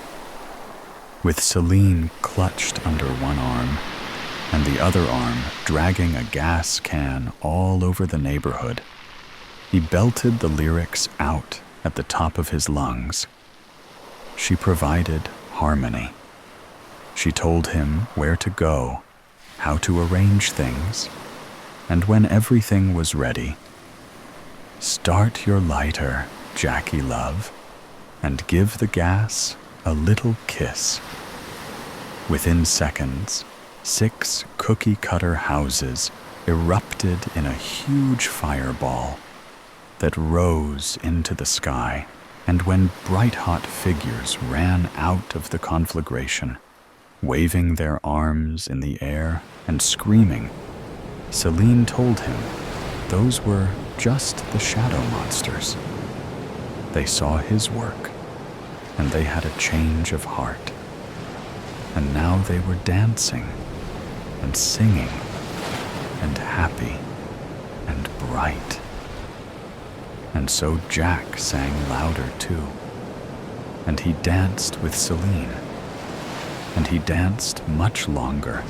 With Celine clutched under one arm and the other arm dragging a gas can all over the neighborhood, he belted the lyrics out at the top of his lungs. She provided harmony. She told him where to go, how to arrange things, and when everything was ready, start your lighter, Jackie love, and give the gas a little kiss. Within seconds, 6 cookie-cutter houses erupted in a huge fireball that rose into the sky, and when bright-hot figures ran out of the conflagration, waving their arms in the air and screaming, Celine told him those were just the shadow monsters. They saw his work, and they had a change of heart. And now they were dancing and singing and happy and bright. And so Jack sang louder too, and he danced with Celine, and he danced much longer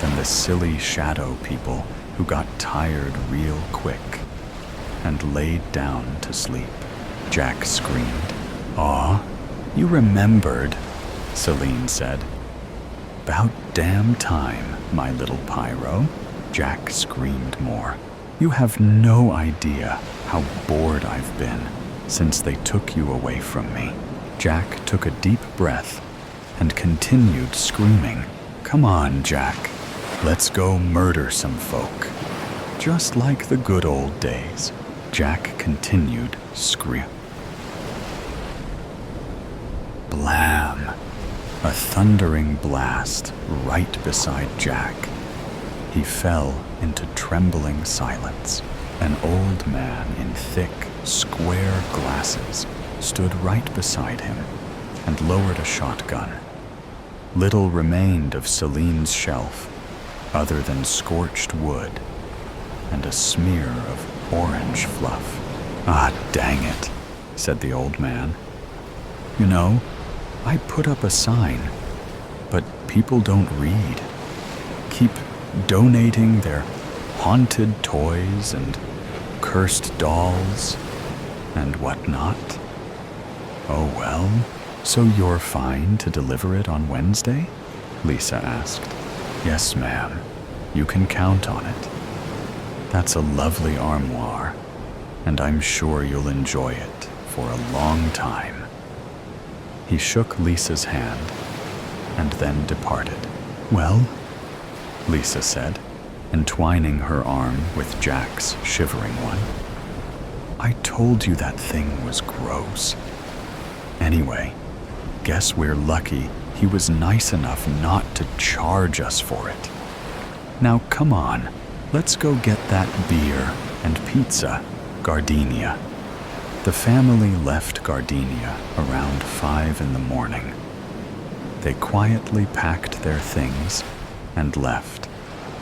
than the silly shadow people who got tired real quick and laid down to sleep. Jack screamed. "Aw, you remembered," Celine said. "'Bout damn time, my little pyro," Jack screamed more. "You have no idea how bored I've been since they took you away from me." Jack took a deep breath and continued screaming. "Come on, Jack. Let's go murder some folk. Just like the good old days." Jack continued screaming. Blam! A thundering blast right beside Jack. He fell into trembling silence. An old man in thick, square glasses stood right beside him and lowered a shotgun. Little remained of Celine's shelf other than scorched wood and a smear of orange fluff. "Ah, dang it," said the old man. "You know, I put up a sign, but people don't read. Keep donating their haunted toys and cursed dolls and whatnot. Oh well, so you're fine to deliver it on Wednesday?" Lisa asked. "Yes, ma'am. You can count on it. That's a lovely armoire, and I'm sure you'll enjoy it for a long time." He shook Lisa's hand and then departed. "Well," Lisa said, entwining her arm with Jack's shivering one, "I told you that thing was gross. Anyway, guess we're lucky he was nice enough not to charge us for it. Now come on, let's go get that beer and pizza, Gardenia." The family left Gardenia around 5 in the morning. They quietly packed their things and left,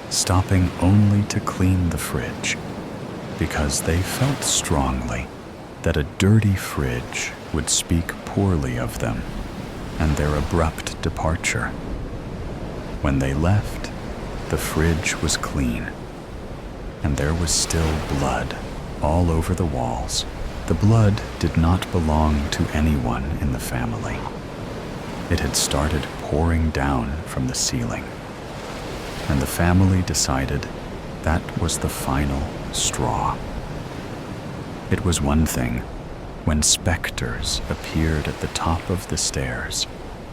stopping only to clean the fridge, because they felt strongly that a dirty fridge would speak poorly of them and their abrupt departure. When they left, the fridge was clean, and there was still blood all over the walls. The blood did not belong to anyone in the family. It had started pouring down from the ceiling, and the family decided that was the final straw. It was one thing when specters appeared at the top of the stairs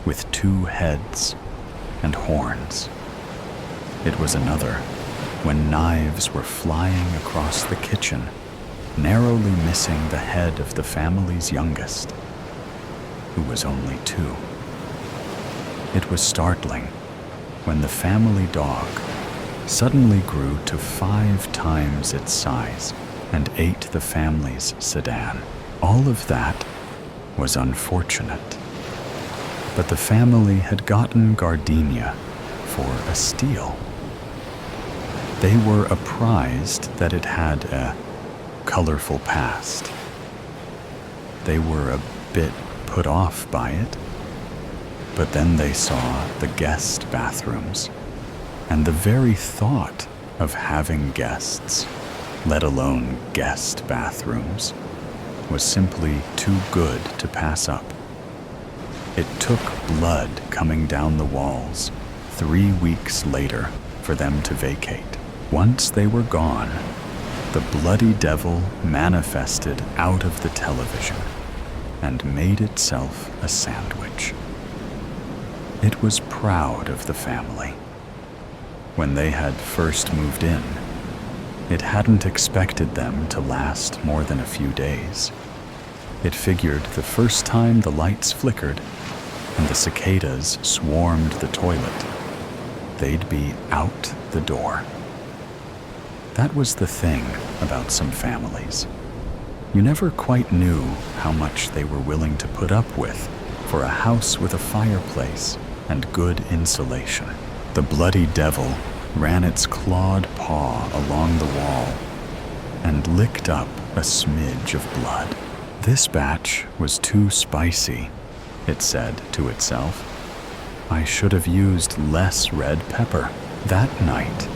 with 2 heads and horns. It was another when knives were flying across the kitchen narrowly missing the head of the family's youngest, who was only 2. It was startling when the family dog suddenly grew to 5 times its size and ate the family's sedan. All of that was unfortunate. But the family had gotten Gardenia for a steal. They were apprised that it had a colorful past. They were a bit put off by it, but then they saw the guest bathrooms, and the very thought of having guests, let alone guest bathrooms, was simply too good to pass up. It took blood coming down the walls 3 weeks later for them to vacate. Once they were gone, the bloody devil manifested out of the television and made itself a sandwich. It was proud of the family. When they had first moved in, it hadn't expected them to last more than a few days. It figured the first time the lights flickered and the cicadas swarmed the toilet, they'd be out the door. That was the thing about some families. You never quite knew how much they were willing to put up with for a house with a fireplace and good insulation. The bloody devil ran its clawed paw along the wall and licked up a smidge of blood. This batch was too spicy, it said to itself. I should have used less red pepper. That night,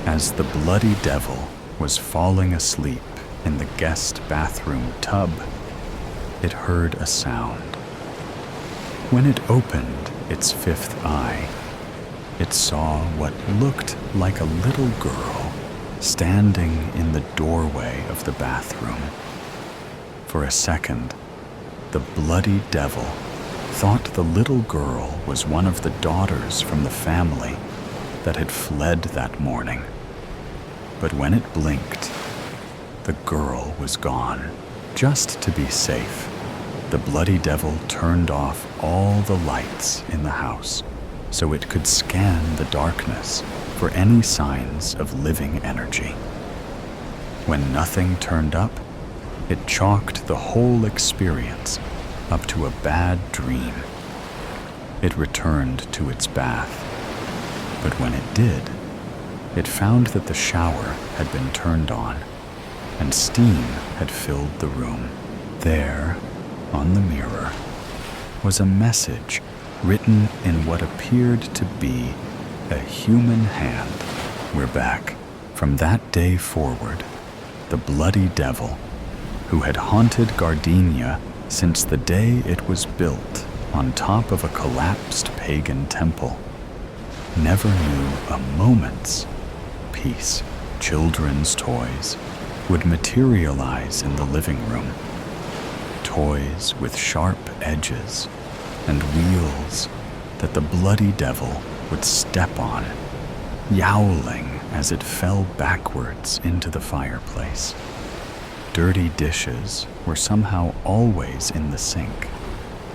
as the bloody devil was falling asleep in the guest bathroom tub, it heard a sound. When it opened its 5th eye, it saw what looked like a little girl standing in the doorway of the bathroom. For a second, the bloody devil thought the little girl was one of the daughters from the family that had fled that morning. But when it blinked, the girl was gone. Just to be safe, the bloody devil turned off all the lights in the house so it could scan the darkness for any signs of living energy. When nothing turned up, it chalked the whole experience up to a bad dream. It returned to its bath, but when it did, it found that the shower had been turned on and steam had filled the room. There, on the mirror, was a message written in what appeared to be a human hand. We're back. From that day forward, the bloody devil, who had haunted Gardenia since the day it was built on top of a collapsed pagan temple, never knew a moment's peace. Children's toys would materialize in the living room. Toys with sharp edges and wheels that the bloody devil would step on, yowling as it fell backwards into the fireplace. Dirty dishes were somehow always in the sink,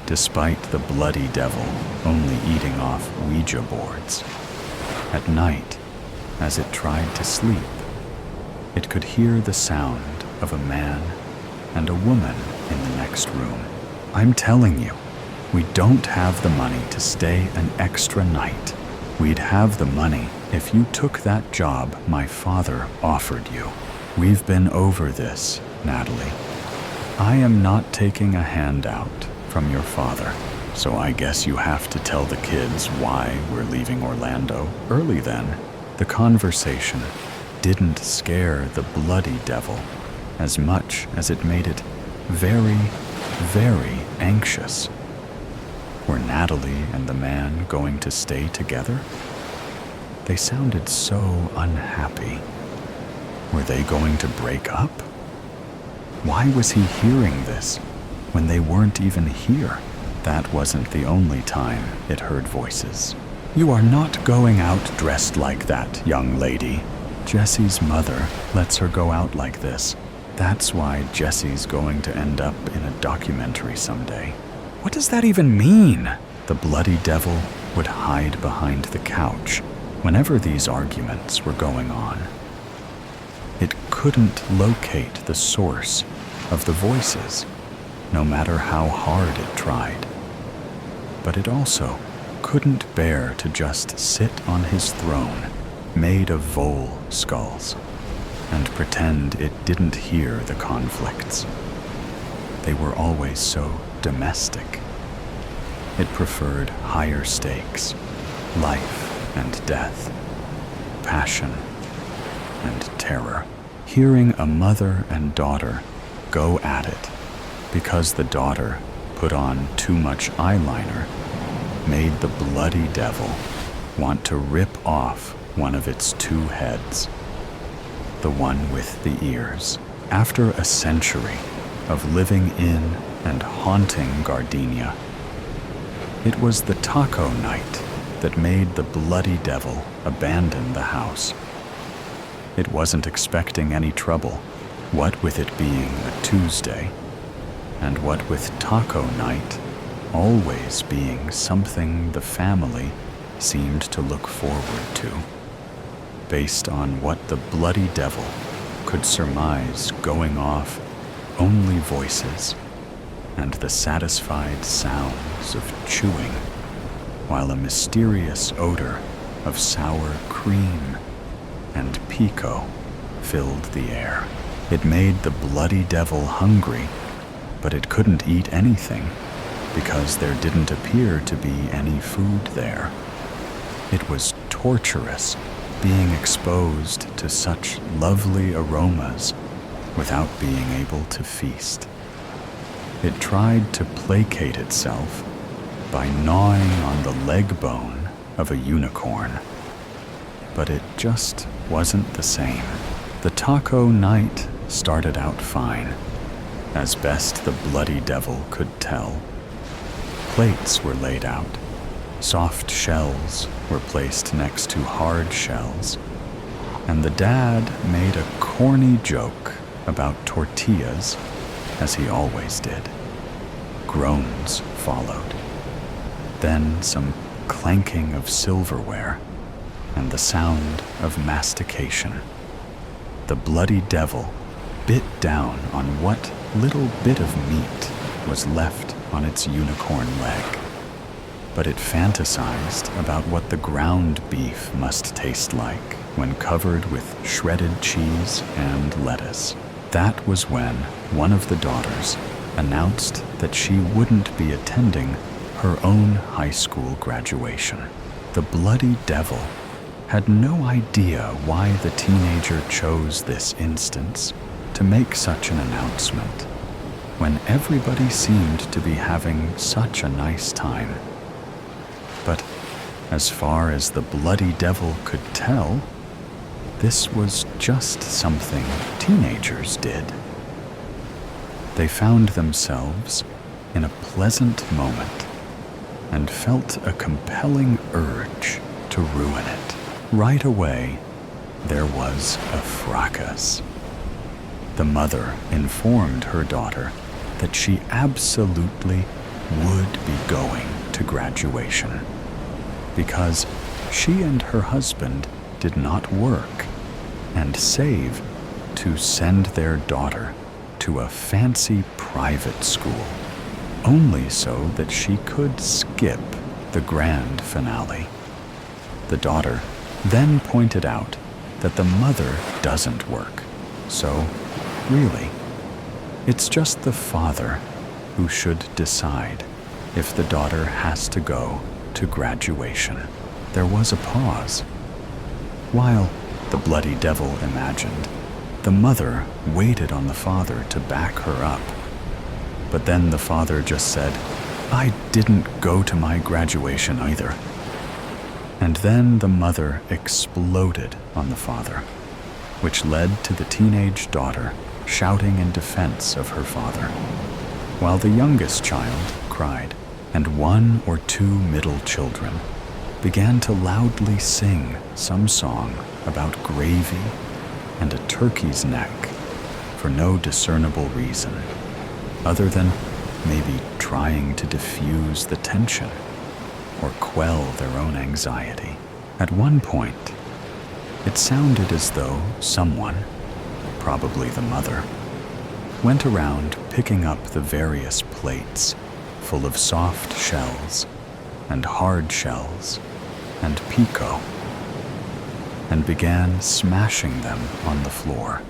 despite the bloody devil only eating off Ouija boards. At night, as it tried to sleep, it could hear the sound of a man and a woman in the next room. I'm telling you, we don't have the money to stay an extra night. We'd have the money if you took that job my father offered you. We've been over this, Natalie. I am not taking a handout from your father, so I guess you have to tell the kids why we're leaving Orlando early then. The conversation didn't scare the bloody devil as much as it made it very, very anxious. Were Natalie and the man going to stay together? They sounded so unhappy. Were they going to break up? Why was he hearing this when they weren't even here? That wasn't the only time it heard voices. You are not going out dressed like that, young lady. Jessie's mother lets her go out like this. That's why Jesse's going to end up in a documentary someday. What does that even mean? The bloody devil would hide behind the couch whenever these arguments were going on. It couldn't locate the source of the voices, no matter how hard it tried. But it also couldn't bear to just sit on his throne, made of vole skulls, and pretend it didn't hear the conflicts. They were always so domestic. It preferred higher stakes, life and death, passion and terror. Hearing a mother and daughter go at it because the daughter put on too much eyeliner made the bloody devil want to rip off one of its two heads, the one with the ears. After a century of living in and haunting Gardenia, it was the taco night that made the bloody devil abandon the house. It wasn't expecting any trouble, what with it being a Tuesday, and what with taco night always being something the family seemed to look forward to, based on what the bloody devil could surmise going off only voices and the satisfied sounds of chewing, while a mysterious odor of sour cream and pico filled the air. It made the bloody devil hungry, but it couldn't eat anything because there didn't appear to be any food there. It was torturous being exposed to such lovely aromas without being able to feast. It tried to placate itself by gnawing on the leg bone of a unicorn, but it just wasn't the same. The taco night started out fine, as best the bloody devil could tell. Plates were laid out. Soft shells were placed next to hard shells, and the dad made a corny joke about tortillas, as he always did. Groans followed. Then some clanking of silverware and the sound of mastication. The bloody devil bit down on what little bit of meat was left on its unicorn leg, but it fantasized about what the ground beef must taste like when covered with shredded cheese and lettuce. That was when one of the daughters announced that she wouldn't be attending her own high school graduation. The bloody devil had no idea why the teenager chose this instance to make such an announcement, when everybody seemed to be having such a nice time. But as far as the bloody devil could tell, this was just something teenagers did. They found themselves in a pleasant moment and felt a compelling urge to ruin it. Right away, there was a fracas. The mother informed her daughter that she absolutely would be going to graduation because she and her husband did not work and save to send their daughter to a fancy private school, only so that she could skip the grand finale. The daughter then pointed out that the mother doesn't work, so really, it's just the father who should decide if the daughter has to go to graduation. There was a pause. While the bloody devil imagined, the mother waited on the father to back her up. But then the father just said, "I didn't go to my graduation either." And then the mother exploded on the father, which led to the teenage daughter shouting in defense of her father, while the youngest child cried, and one or two middle children began to loudly sing some song about gravy and a turkey's neck for no discernible reason, other than maybe trying to diffuse the tension or quell their own anxiety. At one point, it sounded as though someone, probably the mother, went around picking up the various plates full of soft shells and hard shells and pico, and began smashing them on the floor.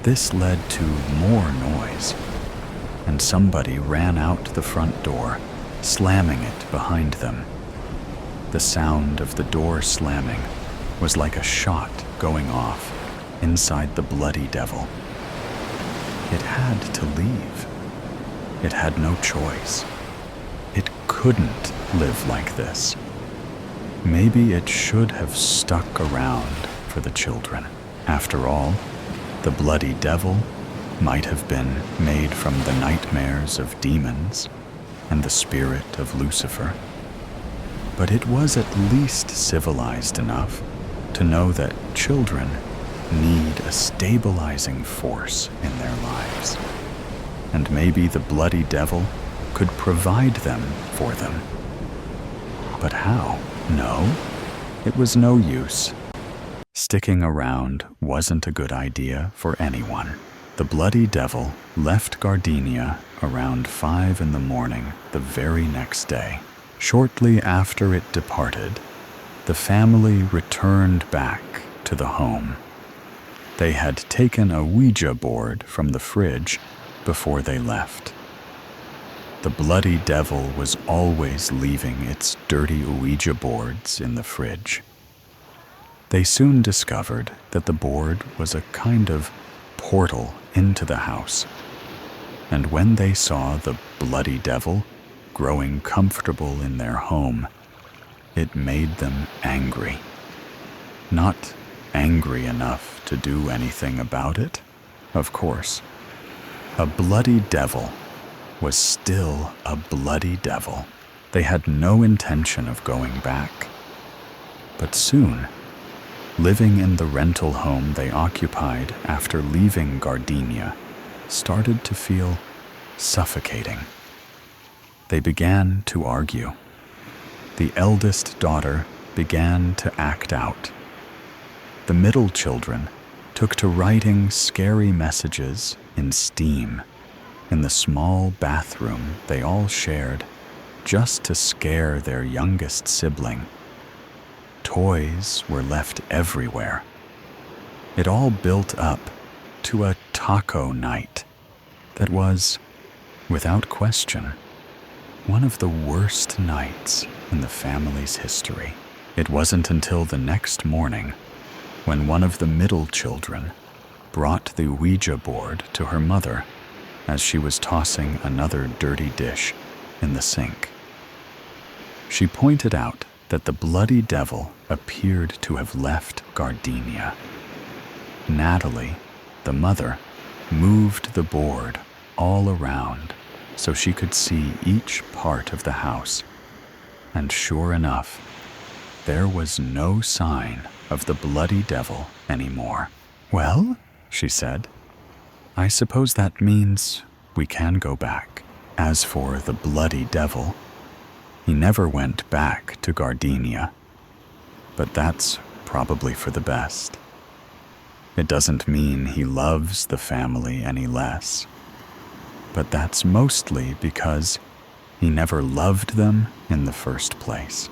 This led to more noise, and somebody ran out the front door, slamming it behind them. The sound of the door slamming was like a shot going off inside the bloody devil. It had to leave. It had no choice. It couldn't live like this. Maybe it should have stuck around for the children. After all, the bloody devil might have been made from the nightmares of demons and the spirit of Lucifer. But it was at least civilized enough to know that children need a stabilizing force in their lives. And maybe the bloody devil could provide them for them. But how? No, it was no use. Sticking around wasn't a good idea for anyone. The bloody devil left Gardenia around 5 a.m. the very next day. Shortly after it departed, the family returned back to the home. They had taken a Ouija board from the fridge before they left. The bloody devil was always leaving its dirty Ouija boards in the fridge. They soon discovered that the board was a kind of portal into the house, and when they saw the bloody devil growing comfortable in their home, it made them angry. Not angry enough to do anything about it, of course. A bloody devil was still a bloody devil. They had no intention of going back. But soon, living in the rental home they occupied after leaving Gardenia started to feel suffocating. They began to argue. The eldest daughter began to act out. The middle children took to writing scary messages in steam in the small bathroom they all shared, just to scare their youngest sibling. Toys were left everywhere. It all built up to a taco night that was, without question, one of the worst nights in the family's history. It wasn't until the next morning when one of the middle children brought the Ouija board to her mother as she was tossing another dirty dish in the sink. She pointed out that the bloody devil appeared to have left Gardenia. Natalie, the mother, moved the board all around so she could see each part of the house, and sure enough, there was no sign of the bloody devil anymore. "Well," she said, "I suppose that means we can go back." As for the bloody devil, he never went back to Gardenia, but that's probably for the best. It doesn't mean he loves the family any less, but that's mostly because he never loved them in the first place.